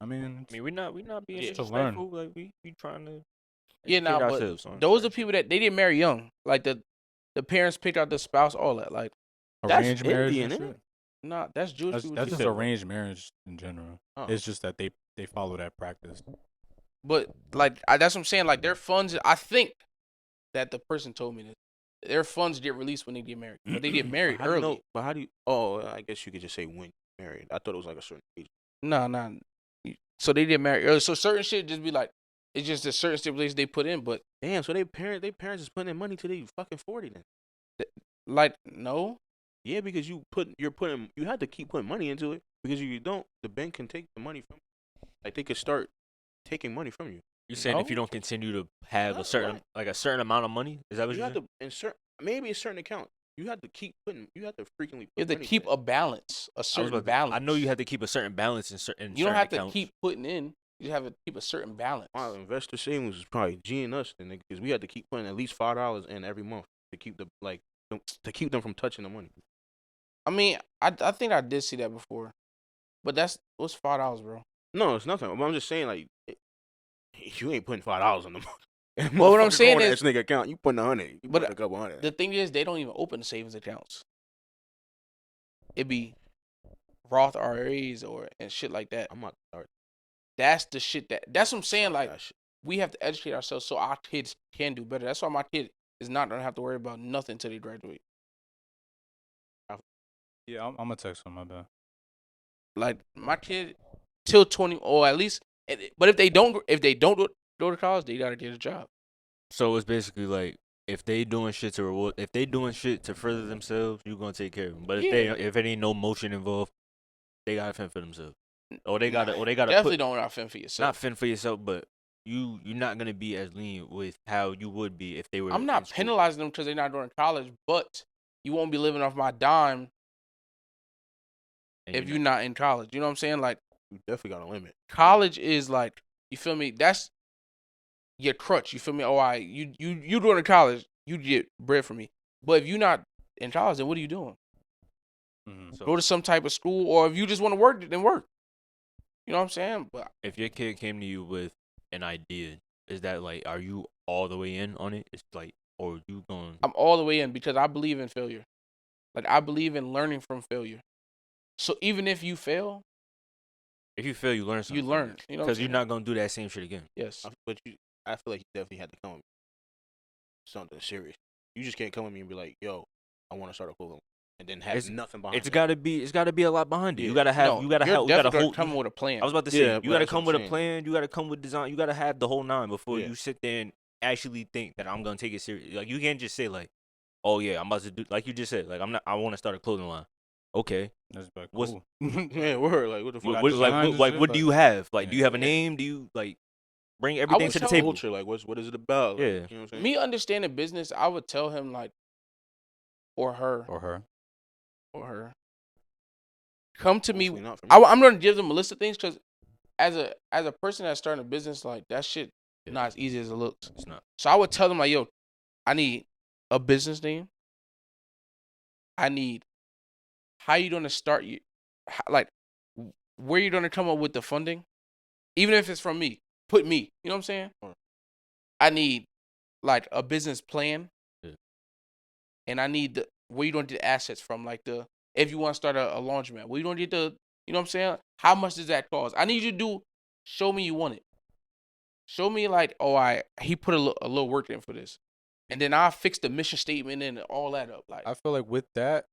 I mean, I mean, we're not being Yeah. To learn. disrespectful. Like we trying to. Yeah, nah, educate but ourselves on those are certain people that they didn't marry young. Like the parents picked out the spouse, all that. Like, That's arranged marriage. Indian, and isn't shit. nah, that's Jewish That's, people. that's too. just arranged marriage in general. Oh. It's just that they follow that practice. But like, that's what I'm saying. Like, their funds. I think that the person told me this. Their funds get released when they get married, but they get married How do you early. know- but how do you? Oh, I guess you could just say when you're married. I thought it was like a certain age. Nah. So they get married early. So certain shit just be like, it's just a certain stipulations they put in. But Damn. So they parents is putting their money till they fucking 40 then. like, no, Yeah, because you have to keep putting money into it because if you don't, the bank can take the money from you. Like they could start taking money from you. You're saying if No. you don't continue to have No, a certain right. like a certain amount of money, is that what You you're have saying? to insert maybe a certain account. You have to frequently put you have to money keep in. a balance, a I was certain about to- balance. I know you have to keep a certain balance in certain. You don't certain have to accounts. keep putting in. You have to keep a certain balance. My investor savings was probably G'ing us then because we had to keep putting at least $5 in every month to keep to keep them from touching the money. I mean, I think I did see that before, but what's $5, bro? No, it's nothing. But I'm just saying you ain't putting $5 on the money. Well, what I'm saying is- this nigga account, you putting 100. You But, putting a couple hundred. The thing is, they don't even open savings accounts. It be Roth IRAs and shit like that. I'm not start That's the shit that's what I'm saying. Like, that shit. we have to educate ourselves so our kids can do better. That's why my kid is not gonna have to worry about nothing until they graduate. Yeah, I'm gonna text him. My bad. Like my kid till 20 or at least. But if they don't go to college, they gotta get a job. So it's basically like if they doing shit to reward, if they doing shit to further themselves, you gonna take care of them. But Yeah. if it ain't no motion involved, they gotta fend for themselves. Or they gotta definitely put, don't not fend for yourself. not fend for yourself, but you're not gonna be as lenient with how you would be if they were. I'm in not school. penalizing them because they're not doing college, but you won't be living off my dime And if you're not in college. You know what I'm saying? Like, You definitely got a limit. college is like, you feel me? That's your crutch. You feel me? Oh, you doing in college, you get bread from me. But if you're not in college, then what are you doing? Mhm. Go to some type of school, or if you just want to work, then work. You know what I'm saying? But if your kid came to you with an idea, is that like, are you all the way in on it? It's like, or you going? I'm all the way in because I believe in failure. Like, I believe in learning from failure. So even if you fail, If you fail, you learn something. you learn. You know, what I'm Because you're saying? not gonna do that same shit again. Yes. But I feel like you definitely had to come with something serious. You just can't come with me and be like, "Yo, I want to start a clothing," and then have It's- nothing behind It's it. gotta be a lot behind it. You Yeah. gotta have, No, you gotta you're have, you gotta definitely hold. come with a plan. I was about to say, Yeah, you but gotta that's come what with I'm a saying. plan. You gotta come with design. You gotta have the whole nine before Yeah. you sit there and actually think that I'm gonna take it serious. Like, you can't just say like, "Oh yeah, I'm about to do," like you just said, like, I want to start a clothing line. Okay, That's like What's- cool. Yeah, word. Like what the You fuck? got designs and like shit, what do like- you have? Like, do you Yeah. have a name? Do you like bring everything would to the tell table? Culture, like what is it about? Like, Yeah. you know what I'm saying? Me understanding business, I would tell him like, or her, or her. come to me. Hopefully not for me. I'm gonna give them a list of things because as a person that's starting a business, like, that shit Yeah. not as easy as it looks. It's not. So I would tell them like, yo, I need a business name. I need how you gonna start you, like, where you gonna come up with the funding, even if it's from me. Put me. You know what I'm saying? Sure. I need like a business plan, Yeah. and I need where you don't get the assets from, like if you want to start a laundromat, where you don't get the, you know what I'm saying? How much does that cost? I need you to show me you want it. Show me like, oh, he put a little work in for this, and then I'll fix the mission statement and all that up. Like, I feel like with that,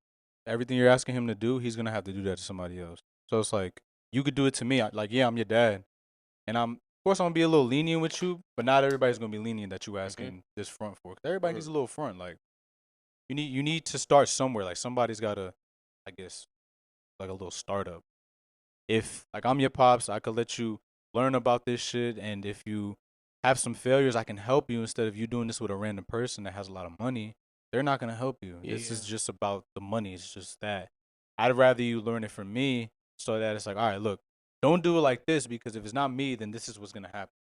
everything you're asking him to do, he's gonna have to do that to somebody else. So it's like, you could do it to me. Like, yeah, I'm your dad, and of course I'm gonna be a little lenient with you, but not everybody's gonna be lenient that you asking this front for. 'Cause everybody needs a little front. Like, you need to start somewhere. Like, somebody's gotta, I guess, like a little startup. If like I'm your pops, I could let you learn about this shit, and if you have some failures, I can help you instead of you doing this with a random person that has a lot of money. They're not gonna help you. This is Yeah. just about the money. It's just that. I'd rather you learn it from me so that it's like, all right, look, don't do it like this because if it's not me, then this is what's gonna happen.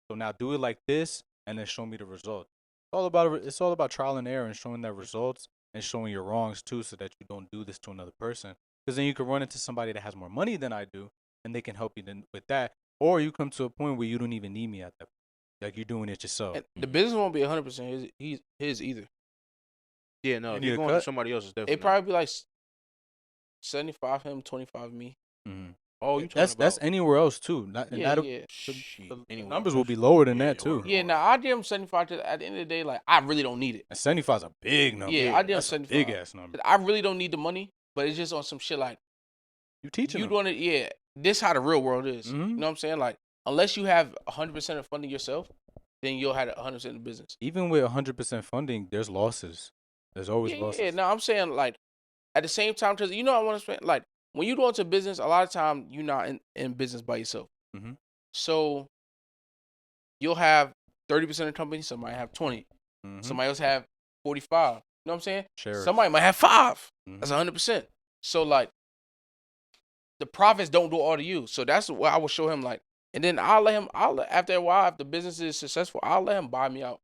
So now do it like this, and then show me the result. It's all about trial and error and showing that results and showing your wrongs too, so that you don't do this to another person. Because then you can run into somebody that has more money than I do, and they can help you then with that. Or you come to a point where you don't even need me at that point. Like, you're doing it yourself. and the business won't be 100% his either. Yeah, no. You If need you're a going to cut? somebody else, it's definitely. It probably be like 75 him, 25 me. Mhm. Oh, you talking That's about? anywhere else too. Not, and Yeah, that'll- yeah. Shit, the anywhere numbers else. will be lower than that Yeah, too. word. Yeah, now I give him 75. At the end of the day, like, I really don't need it. And 75 is a big number. Yeah, I did That's a 75. big ass number. I really don't need the money, but it's just on some shit like, You teaching you them. doing it. Yeah, this how the real world is. Mhm. You know what I'm saying? Like, unless you have 100% of funding yourself, then you'll have 100% of business. Even with 100% funding, there's losses. There's always losses. Yeah, no, I'm saying, like, at the same time, because I want to spend, like, when you go into business, a lot of time you're not in business by yourself. Mhm. So you'll have 30% of the company, somebody have 20, Mhm. somebody else have 45. You know what I'm saying? Shares. Somebody might have 5. Mhm. That's 100%. So, like, the profits don't do all to you. So that's what I will show him, like, and then after a while, if the business is successful, I'll let him buy me out.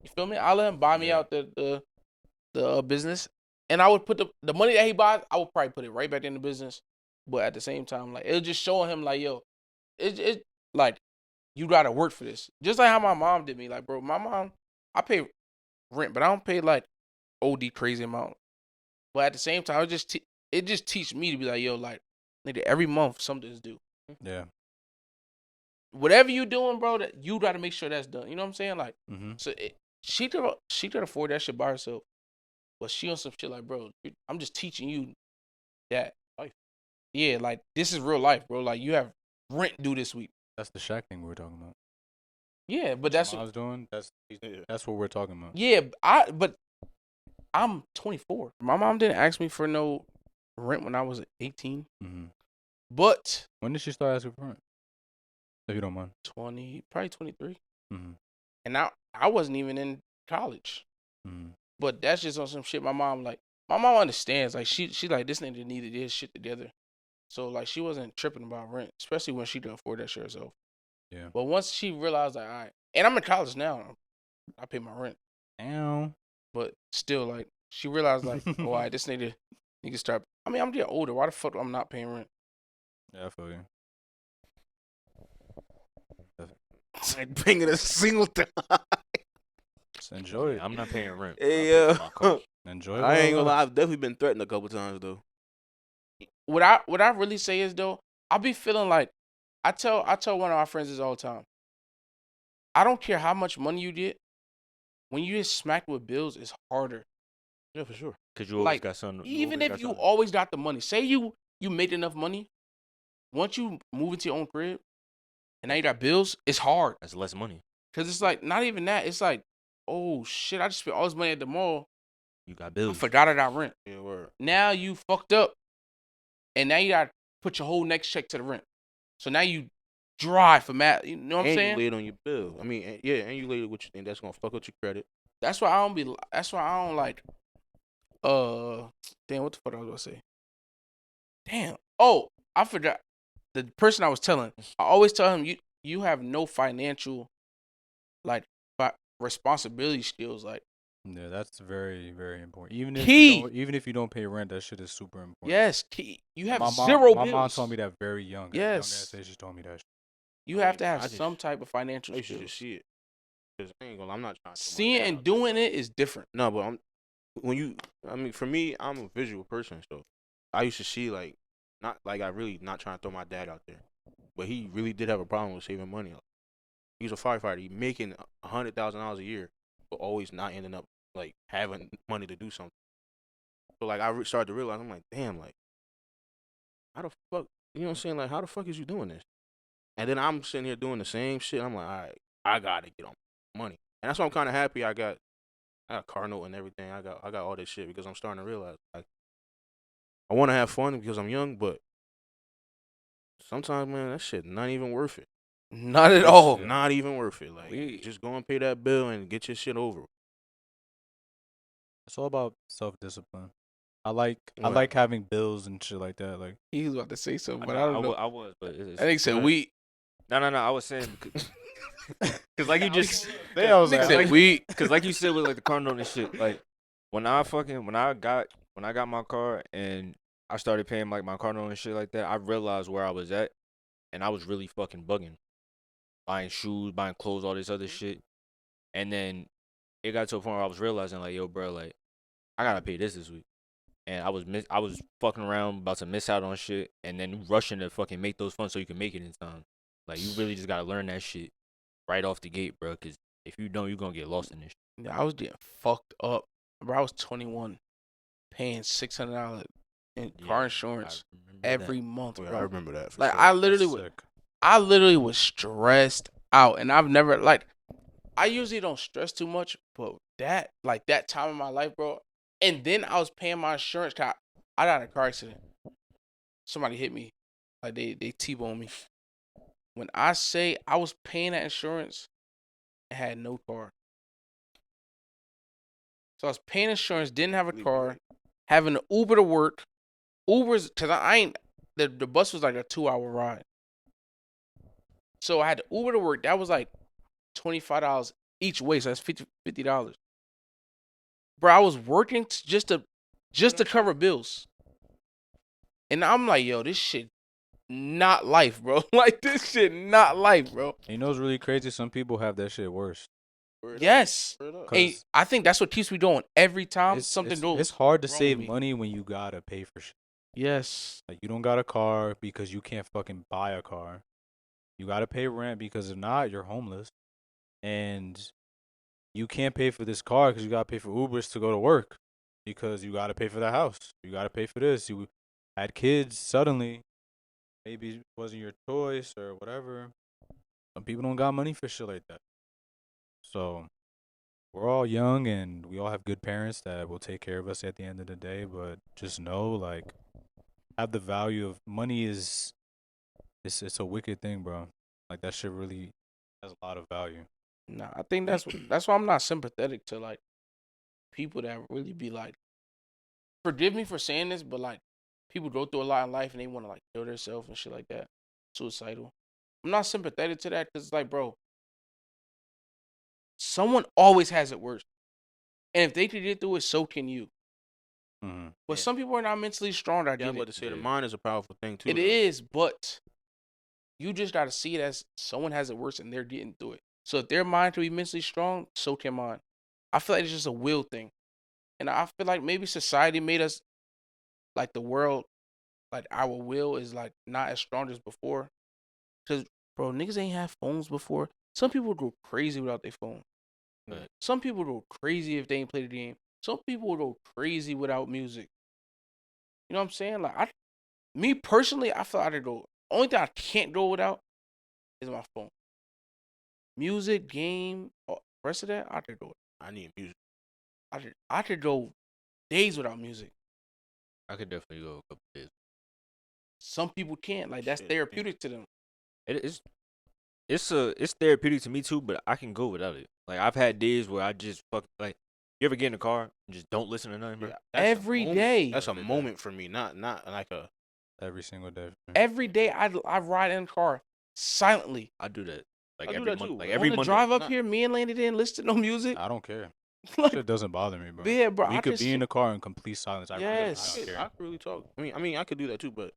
You feel me? I'll let him buy me Yeah. out the business, and I would put the money that he buys, I would probably put it right back in the business. But at the same time, like, it'll just show him, like, yo, it like, you gotta work for this. Just like how my mom did me. Like, bro, my mom, I pay rent, but I don't pay like OD crazy amount. But at the same time, it just teach me to be like, yo, like, nigga, every month something's due. Yeah. Whatever you doing, bro, that you gotta make sure that's done. You know what I'm saying? Like, Mhm. so she could afford that shit by herself, but she on some shit like, bro, I'm just teaching you that life. Yeah, like, this is real life, bro. Like, you have rent due this week. That's the Shaq thing we were talking about. Yeah, but What that's your mom's doing. That's what we're talking about. yeah. But I'm 24. My mom didn't ask me for no rent when I was 18. Hmm. But When did she start asking for rent? If you don't mind. probably 23. Hmm. And I wasn't even in college. Hmm. But that's just on some shit. My mom understands. Like she like this nigga needed his shit together. So like she wasn't tripping about rent, especially when she could afford that shit herself. Yeah. But once she realized like, all right, and I'm in college now, I pay my rent. Ow. But still, like she realized like, oh, all right, this nigga start. I mean, I'm getting older. Why the fuck am I not paying rent? Yeah, I feel you. I ain't paying it a single time. Just enjoy it. I'm not paying rent. Hey, I pay for my car. Enjoy it. I while ain't it gonna lie. lasts. I've definitely been threatened a couple times though. What I really say is though, I be feeling like I tell one of my friends this all the time. I don't care how much money you get. When you get smacked with bills, it's harder. Yeah, for sure. Cause you always Like, got something. Even always if got you something. always got the money, say you made enough money, once you move into your own crib, and now you got bills, it's hard. That's less money. Cause it's like not even that. It's like, oh shit, I just spent all this money at the mall. You got I bills. forgot I got rent. Yeah, word. Now you fucked up, and now you got to put your whole next check to the rent. So now you drive for mad. You know what I'm And saying? you laid on your bill. I mean, yeah, and you laid what you think that's gonna fuck up your credit. That's why I don't be. That's why I don't like. Damn, what the fuck I was gonna say? Damn. Oh, I forgot. The person I was telling, I always tell him you have no financial, like, responsibility skills. Like, Yeah, that's very, very important. Even if Key. even if you don't pay rent, that shit is super important. yes, you have my mom, zero My bills. mom told me that very young. At a young Yes. age, she told me that. Shit. You I have mean, to have I just- some type of financial You should skills. just see it. Cause I ain't gonna. I'm not trying to. throw my Seeing dad and out there, doing but- it is different. No, but when you. I mean, for me, I'm a visual person, so I used to see like not like I really not trying to throw my dad out there, but he really did have a problem with saving money. He was a firefighter. He making $100,000 a year, but always not ending up like having money to do something. So like I started to realize I'm like, damn, like how the fuck, you know what I'm saying? Like how the fuck is you doing this? And then I'm sitting here doing the same shit. I'm like, all right, I gotta get on money, and that's why I'm kind of happy. I got a car note and everything. I got all this shit because I'm starting to realize like I want to have fun because I'm young, but sometimes man, that shit not even worth it. Not at It's all. not even worth it. Like just go and pay that bill and get your shit over. It's all about self discipline. I like Right. having bills and shit like that. Like He was about to say something, but Nah, I don't know. I was, but it's, I think said we. No. I was saying because like you just I was Nigga like, said we. because like you said with like the car note and shit. Like when I got my car and I started paying like my car note and shit like that, I realized where I was at, and I was really fucking bugging, buying shoes, buying clothes, all this other shit, and then it got to a point where I was realizing like, yo, bro, like I gotta pay this week. And I was fucking around, about to miss out on shit, and then rushing to fucking make those funds so you can make it in time. Like you really just gotta learn that shit right off the gate, bro. Cause if you don't, you gonna get lost in this. Yeah, I was getting fucked up. Bro, I was 21, paying $600 in Yeah, car insurance I remember every that. month, Yeah, bro. I remember that. For Like sure. I literally was stressed out, and I've never like. I usually don't stress too much, but that time in my life, bro. And then I was paying my insurance. Cause I got in a car accident. Somebody hit me, like they T-boned me. When I say I was paying that insurance, I had no car. So I was paying insurance, didn't have a car, having to Uber to work. Uber's because I ain't the bus was like a 2-hour ride. So I had to Uber to work. That was like $25 each way. So that's $50. Bro, I was working just to cover bills. And I'm like, yo, this shit not life, bro. Like this shit not life, bro. you know, it's really crazy. Some people have that shit worse. Word up, Yes. word up. Hey, I think that's what keeps me going every time It's goes. it's hard to wrong with save me. money when you gotta pay for shit. Yes. Like you don't got a car because you can't fucking buy a car. You gotta pay rent because if not, you're homeless. And you can't pay for this car because you gotta pay for Ubers to go to work. Because you gotta pay for the house. You gotta pay for this. You had kids suddenly. Maybe it wasn't your choice or whatever. Some people don't got money for shit like that. So we're all young and we all have good parents that will take care of us at the end of the day. But just know, like, have the value of money is it's a wicked thing, bro. Like that shit really has a lot of value. Nah, I think that's why I'm not sympathetic to like people that really be like, forgive me for saying this, but like people go through a lot in life and they want to like kill themselves and shit like that, suicidal. I'm not sympathetic to that because it's like, bro, someone always has it worse, and if they could get through it, so can you. Mm-hmm. But Yeah. some people are not mentally strong. I Yeah, get I'm about it. to say the Yeah. mind is a powerful thing too. It though. is, but you just gotta see it as someone has it worse and they're getting through it. So if their mind can be mentally strong, so can mine. I feel like it's just a will thing, and I feel like maybe society made us like the world, like our will is like not as strong as before. Cause bro, niggas ain't have phones before. Some people go crazy without their phone. Right. Some people go crazy if they ain't played the game. Some people go crazy without music. You know what I'm saying? Like me personally, I feel like I could go. Only thing I can't go without is my phone. Music, game, rest of that, I could go. I need music. I could go days without music. I could definitely go a couple days. Some people can't. Like that's Shit, therapeutic to them. It's therapeutic to me too, but I can go without it. Like I've had days where I just like. You ever get in the car and just don't listen to nothing, bro? Yeah, that's a Every moment. day. That's a Every day. moment for me. Not like a. Every single day. Every day I ride in the car silently. I do that. Like I do every that month. too. Like On every On the month. drive up Nah. here, me and Landon didn't listen to no music. I don't care. Like, Shit doesn't bother me, bro. yeah, bro. We I could just be in the car in complete silence. I really Yes. don't care. I could really talk. I mean, I could do that too, but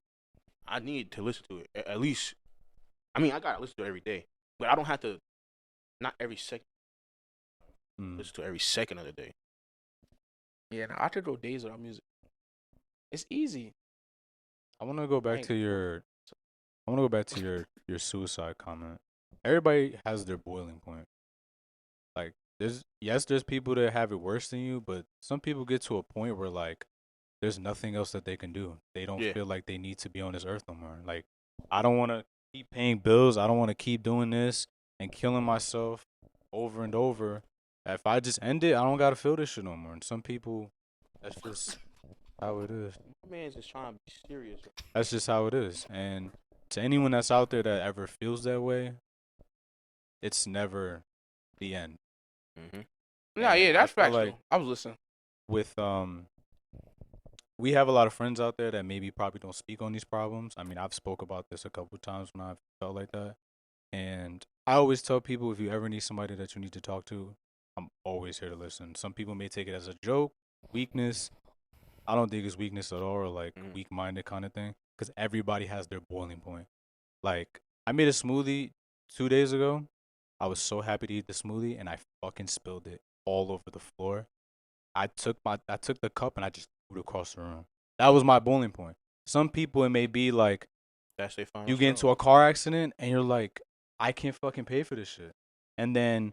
I need to listen to it at least. I mean, I gotta listen to it every day, but I don't have to. Not every second. Mm. Listen to every second of the day. yeah. Nah, I could go days without music. It's easy. I want to go back ain't- to your. I want to go back to your suicide comment. Everybody has their boiling point. Like there's people that have it worse than you, but some people get to a point where like there's nothing else that they can do. They don't Yeah. feel like they need to be on this earth no more. Like I don't want to keep paying bills. I don't want to keep doing this and killing myself over and over. If I just end it, I don't gotta feel this shit no more. And some people, that's just how it is. My man's just trying to be serious. That's just how it is. And to anyone that's out there that ever feels that way, it's never the end. Mm-hmm. Nah, yeah, that's I feel facts. like- Though. I was listening. With we have a lot of friends out there that maybe probably don't speak on these problems. I mean, I've spoke about this a couple times when I've felt like that. And I always tell people if you ever need somebody that you need to talk to, I'm always here to listen. Some people may take it as a joke, weakness. I don't think it's weakness at all or like weak-minded kind of thing because everybody has their boiling point. Like, I made a smoothie 2 days ago. I was so happy to eat the smoothie and I fucking spilled it all over the floor. I took the cup and I just threw it across the room. That was my boiling point. Some people it may be like That's their final. you get into a car accident and you're like, I can't fucking pay for this shit. And then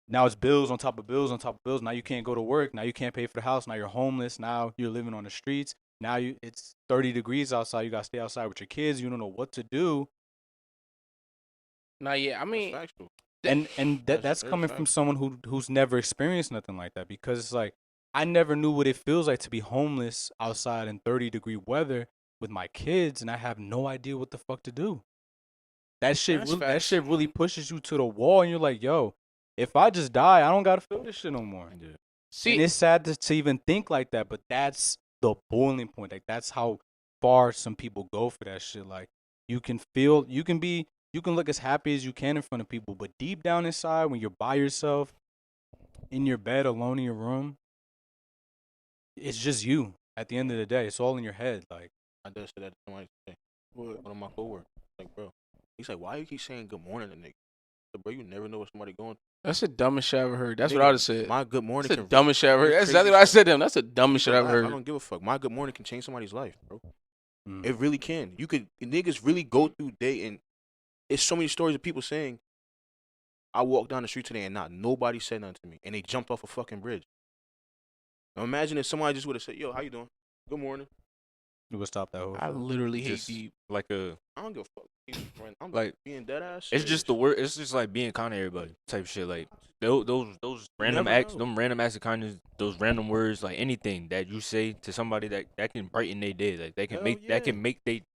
now it's bills on top of bills on top of bills. Now you can't go to work. Now you can't pay for the house. Now you're homeless. Now you're living on the streets. Now it's 30 degrees outside. You gotta stay outside with your kids. You don't know what to do. Nah, yeah. I mean, factual. And that's very coming from factual. someone who's never experienced nothing like that because it's like I never knew what it feels like to be homeless outside in 30-degree weather with my kids and I have no idea what the fuck to do. That shit really pushes you to the wall and you're like, yo, if I just die, I don't gotta feel this shit no more. Yeah. see, And it's sad to even think like that, but that's the boiling point. Like that's how far some people go for that shit. Like you can look as happy as you can in front of people, but deep down inside, when you're by yourself, in your bed, alone in your room, it's just you. At the end of the day, it's all in your head. Like I just said that to somebody today. One of my coworkers. Like, bro, he's like, why you keep saying good morning to nigga? I said, bro, you never know what somebody going. that's the dumbest shit I ever heard. That's what Nigga, I would have said. My good morning. That's the can dumbest shit I ever heard. really That's crazy exactly what I shit. said to him. That's the dumbest shit I ever I heard. don't give a fuck. My good morning can change somebody's life, bro. mm. It really can. You could niggas really go through day and it's so many stories of people saying, I walked down the street today and not nobody said nothing to me, and they jumped off a fucking bridge. Now imagine if somebody just would have said, "Yo, how you doing? Good morning." it would stop that whole I shit. literally hate Just- deep. like a I don't give a fuck. I'm like being dead ass. it's just the word. It's just like being kind to everybody type shit. Like those random never acts, know. them random acts of kindness, those random words, like anything that you say to somebody that can brighten their day. Like that can Hell make yeah.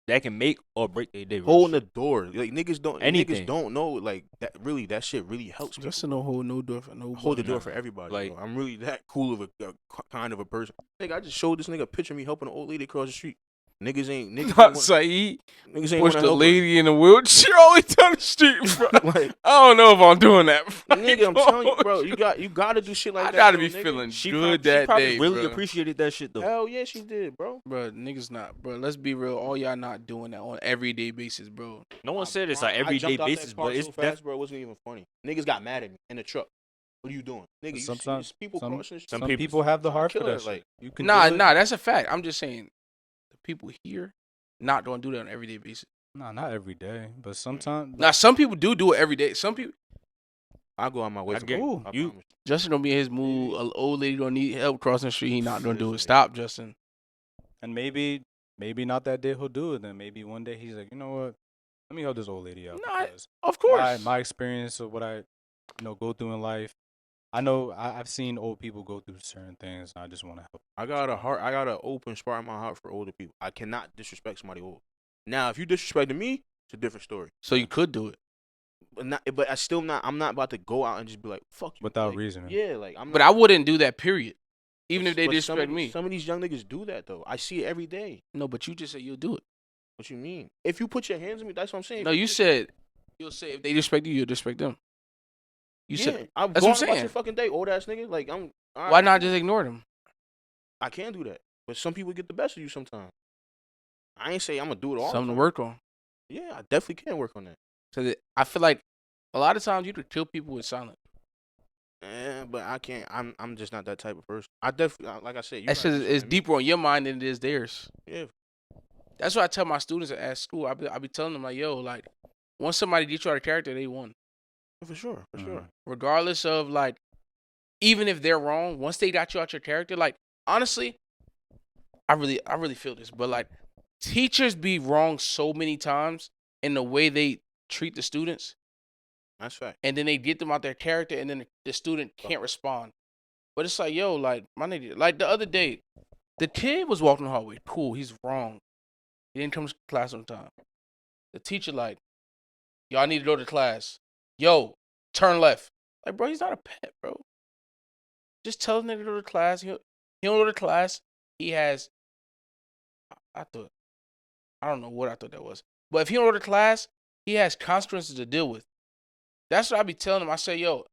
that can make or break their day. real holding the shit. door. Like niggas Anything. don't know. Like that shit really helps. People. Justin don't hold no door for no. Hold the door Nah. for everybody. Like- Bro. I'm really that cool of a kind of a person. Nigga, I just showed this nigga a picture of me helping an old lady across the street. Niggas ain't Saeed niggas ain't pushed wanna a help lady in a wheelchair all the way down the street, bro. her. Like, I don't know if I'm doing that. nigga, I'm telling you, bro, you got to do shit like I that. gotta bro, be nigga. feeling She good she that probably day, really bro. appreciated that shit though. Hell yeah, she did, bro. Bro, niggas not, bro. Let's be real. All y'all not doing that on everyday basis, bro. No one said it's I like everyday jumped out that basis, car but it's so fast, bro. It wasn't even funny. Niggas got mad at me in the truck. What are you doing, nigga? You see Sometimes- these people some- crossing the street. Some people have the trying to heart for kill that her, shit. like, You can Nah, do it. that's a fact. I'm just saying, the people here not gonna do that on an everyday basis. Nah, not every day, but sometimes. Now, some people do it every day. Some people, I go on my way. I for get- cool. I you- promise. Justin don't be in his mood. An old lady don't need help crossing the street. He not gonna do it. Listen, Stop, Justin. And maybe not that day he'll do it. Then maybe one day he's like, you know what? Let me help this old lady out. Nah, because Of course. my experience of what I go through in life. I know I've seen old people go through certain things, and I just want to help. I got an open spot in my heart for older people. I cannot disrespect somebody old. Now, if you disrespected me, it's a different story. So you could do it. But I still not. I'm not about to go out and just be like, fuck you. Without like, reasoning. Yeah, like I'm. But not, I wouldn't do that. Period. Even if they but some disrespect of these- me. Some of these young niggas do that though. I see it every day. No, but you just said you'll do it. What you mean? If you put your hands on me, that's what I'm saying. No, If you just- said you'll say if they disrespect you, you'll disrespect them. You yeah, said I'm that's going what I'm about saying. your fucking day, old ass nigga. Like I'm. all why right, not cool. just ignore them? I can do that, but some people get the best of you sometimes. I ain't say I'm gonna do it all. the Something to time. work on. Yeah, I definitely can work on that. So I feel like a lot of times you could kill people with silence. But I can't. I'm just not that type of person. I definitely, like I said, you That shit gotta is disrespect me. deeper on your mind than it is theirs. Yeah, That's what I tell my students at school. I be telling them like, yo, like, once somebody gets you out of character, they won. for sure, for sure. Regardless of like, even if they're wrong, once they got you out your character, like, honestly, I really feel this, but like, teachers be wrong so many times in the way they treat the students, That's fact. and then they get them out their character, and then the student can't respond. But it's like, yo, like, my nigga, like the other day, the kid was walking the hallway. Cool, he's wrong. He didn't come to class on time. The teacher like, y'all need to go to class. Yo, turn left. Like, bro, he's not a pet, bro. Just tell the nigga to go to class. He don't go to class. He has, I don't know what I thought that was. But if he don't go to class, he has consequences to deal with. That's what I be telling him. I say, yo,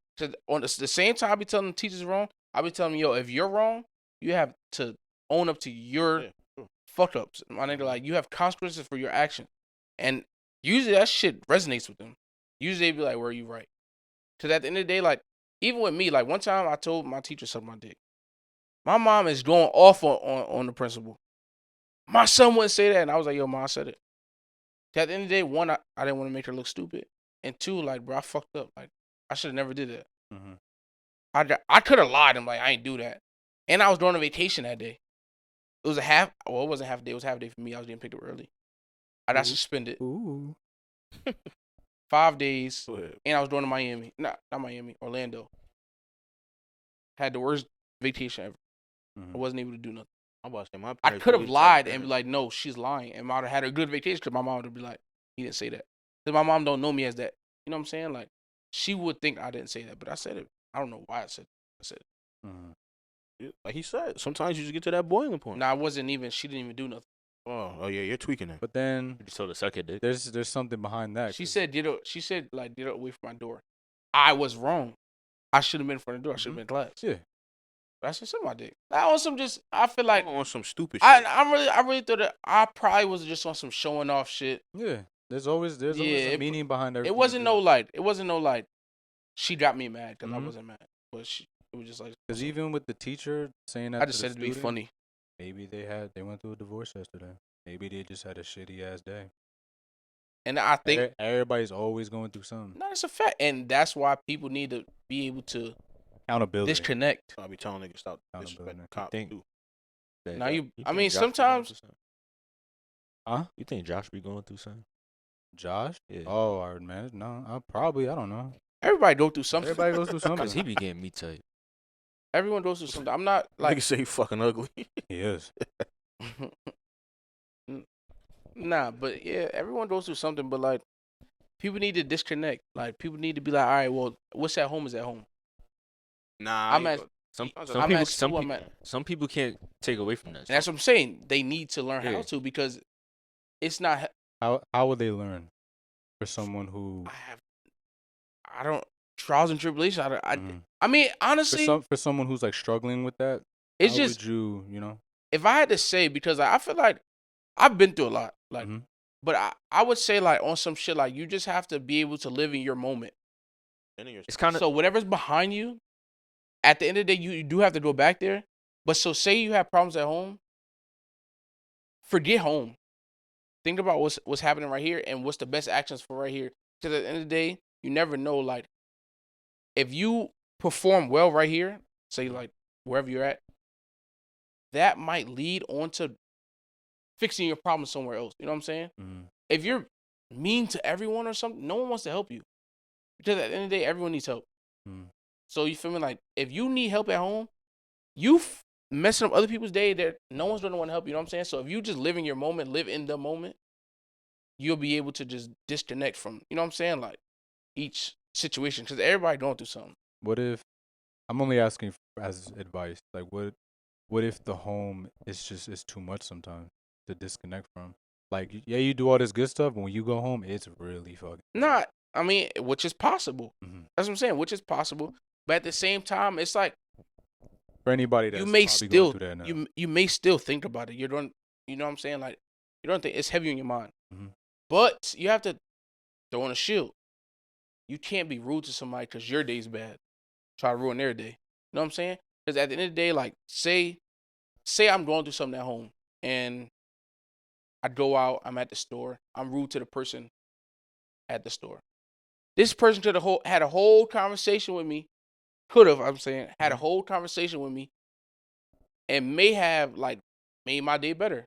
on the same time I be telling the teachers wrong, I be telling them, yo, if you're wrong, you have to own up to your Yeah, sure. fuck ups. My nigga, like, you have consequences for your actions. And usually that shit resonates with them. Usually they be like, where are you right? Because at the end of the day, like, even with me, like, one time I told my teacher suck my dick. My mom is going off on the principal. My son wouldn't say that. And I was like, yo, mom, I said it. At the end of the day, one, I didn't want to make her look stupid. And two, like, bro, I fucked up. Like, I should have never did that. I could have lied. I'm like, I ain't do that. And I was going on vacation that day. It was it wasn't half a day. It was half a day for me. I was getting picked up early. I got suspended Ooh. 5 days, Go ahead. and I was going to Miami. Not Miami, Orlando. Had the worst vacation ever. I wasn't able to do nothing. I'm about to say my. I parents could have always lied tell me and be that. like, no, she's lying. And I would have had a good vacation because my mom would be like, he didn't say that. Because my mom don't know me as that. You know what I'm saying? Like, she would think I didn't say that, but I said it. I don't know why I said it. I said it. Yeah, like he said, sometimes you just get to that boiling point. No, I wasn't even, she didn't even do nothing. Oh yeah, you're tweaking it. But then You just told her suck it, dick. there's something behind that. She 'cause- said, get it away from my door. I was wrong. I should have been in front of the door. I should have been in class. yeah. But I should suck my dick. I on some just, I feel like, on some stupid shit. I really thought that I probably was just on some showing off shit. Yeah. There's always Yeah, a meaning behind everything. It wasn't you do. it wasn't no like, she got me mad because I Mhm. wasn't mad. But it was just like, Because even with the teacher saying that, I just to the said it to be student, funny. Maybe they went through a divorce yesterday. Maybe they just had a shitty ass day. And I think, Everybody's always going through something. no, it's a fact. And that's why people need to be able to Accountability. disconnect. I'll be telling niggas stop Accountability. disrespecting cops think- too. That- Now you- think I mean, Josh was sometimes- onto something. Huh? You think Josh be going through something? Josh? Yeah. Oh, I man, no, I probably, I don't know. Everybody go through something. Everybody goes through Cause he something. be getting me tight. Everyone goes through something. I'm not Nigga like say you fucking ugly. He is. nah, but yeah, everyone goes through something. But like, people need to disconnect. Like, people need to be like, all right, well, what's at home is at home. Nah, I'm at, Some I'm some I'm people at school. I'm some, at, and some people can't take away from that. that's what I'm saying. They need to learn how Yeah. to because it's not. How would they learn? For someone who, I don't trials and tribulations. Mhm. I mean, for honestly, for someone who's like struggling with that, it's how just would you know? if I had to say because I feel like I've been through a lot. Like, Mhm. but I would say like on some shit like you just have to be able to live in your moment. It's kind of So whatever's behind you, at the end of the day, you do have to go back there. But so say you have problems at home, forget home. Think about what's happening right here and what's the best actions for right here. Because at the end of the day, you never know. Like if you perform well right here, say like wherever you're at, that might lead on to fixing your problem somewhere else. You know what I'm saying? Mhm. If you're mean to everyone or something, no one wants to help you. Because at the end of the day, everyone needs help. Mhm. So you feel me? Like if you need help at home, you messing up other people's day. That no one's gonna want to help you. You know what I'm saying? So if you just live in your moment, live in the moment, you'll be able to just disconnect from. You know what I'm saying? Like each situation, because everybody going through something. What if I'm only asking as advice? Like, what if the home is too much sometimes to disconnect from? Like, yeah, you do all this good stuff, but when you go home, it's really fucking. Not, I mean, which is possible. Mhm. That's what I'm saying. Which is possible, but at the same time, it's like For anybody that's you may probably going still through that now. you may still think about it. You don't. You know what I'm saying? Like you don't think it's heavy on your mind. Mhm. But you have to throw in a shield. You can't be rude to somebody because your day's bad. Try to ruin their day. You know what I'm saying? Because at the end of the day, like say I'm going through something at home and I go out, I'm at the store, I'm rude to the person at the store. This person could have had a whole conversation with me. Could have, I'm saying, had a whole conversation with me and may have like made my day better.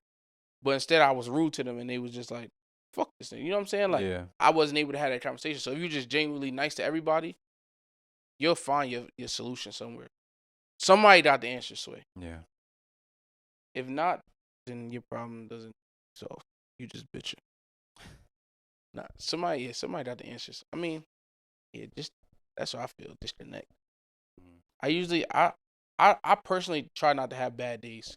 But instead I was rude to them and they was just like, fuck this thing. You know what I'm saying? Like Yeah. I wasn't able to have that conversation. So if you're just genuinely nice to everybody, you'll find your solution somewhere. Somebody got the answer, Sway. Yeah. If not, then your problem doesn't solve. You just bitching. Nah, somebody got the answers. I mean, yeah, just that's what I feel. Disconnect. Mhm. I personally try not to have bad days.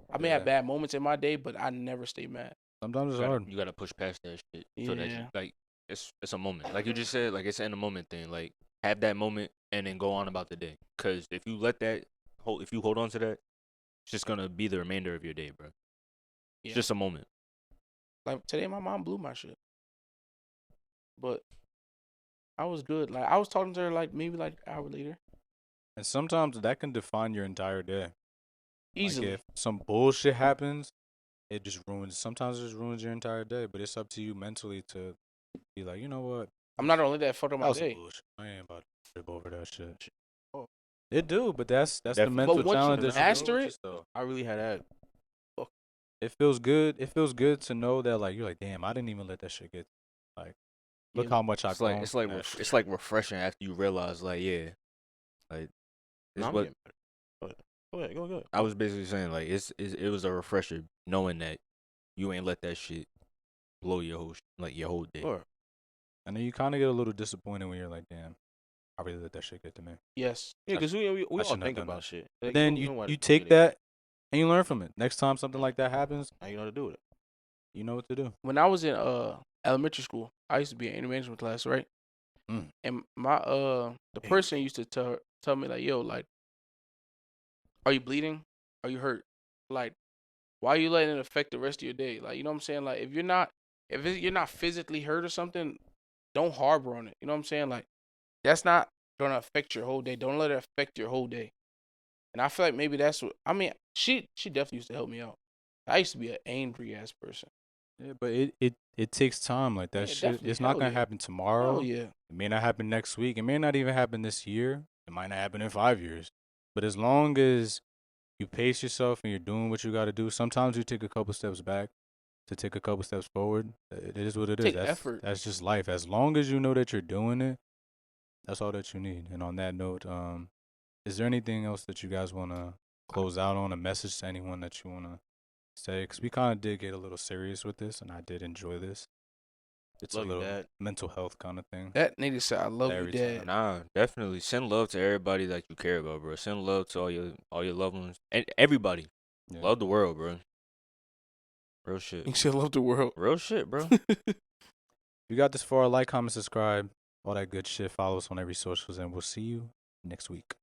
I may have Yeah. bad moments in my day, but I never stay mad. Sometimes it's you gotta, hard. you gotta push past that shit so that you Yeah. like it's a moment. Like you just said, like it's in a moment thing. Like have that moment and then go on about the day. Cause if you let that if you hold on to that, it's just gonna be the remainder of your day, bro. It's Yeah. just a moment. Like today, my mom blew my shit, but I was good. Like I was talking to her like maybe like an hour later, And sometimes that can define your entire day. easily. Like if some bullshit happens, it just ruins. Sometimes it just ruins your entire day. But it's up to you mentally to be like, you know what? I'm not only that fucked up That my was some day. bullshit. I ain't about to trip over that shit. Oh. It do, but that's the Definitely. mental But once you challenge that you master go with it- yourself. I really had that. It feels good. It feels good to know that like you're like, damn, I didn't even let that shit get. Like, look Yeah. how much I've It's like grown. it's like from that shit. it's like refreshing after you realize like yeah, like it's Nah, I'm what getting better. Go ahead. Go ahead. I was basically saying. Like it was a refresher knowing that you ain't let that shit blow your whole your whole day. Sure. And then you kind of get a little disappointed when you're like, damn, I really let that shit get to me. Yes. Yeah, because we all shouldn't have think done about that. shit. But Like, then know what you to take do. that and you learn from it. Next time something like that happens, Now you know how to do it. you know what to do. When I was in elementary school, I used to be in anger management class, right? Mm. And my the person used to tell me like, yo, like, are you bleeding? Are you hurt? Like, why are you letting it affect the rest of your day? Like, you know what I'm saying? Like, if you're not physically hurt or something, don't harbor on it. You know what I'm saying? Like, that's not gonna affect your whole day. Don't let it affect your whole day. And I feel like maybe that's what I mean. She definitely used to help me out. I used to be an angry ass person. Yeah, but it takes time. Like that Yeah, shit, definitely. it's not Hell gonna yeah. happen tomorrow. Oh yeah. It may not happen next week. It may not even happen this year. It might not happen in 5 years. But as long as you pace yourself and you're doing what you got to do, sometimes you take a couple steps back to take a couple steps forward, it is what it is. Take That's effort. that's just life. As long as you know that you're doing it, that's all that you need. And on that note, is there anything else that you guys want to close out on? A message to anyone that you want to say? Because we kind of did get a little serious with this, and I did enjoy this. It's Love a you, little Dad. mental health kind of thing. That nigga said, "I love you, Every Dad." time. Nah, definitely send love to everybody that you care about, bro. Send love to all your loved ones and everybody. Yeah. Love the world, bro. Real shit. He said, "Love the world." Real shit, bro. If you got this far, like, comment, subscribe, all that good shit. Follow us on every socials, and we'll see you next week.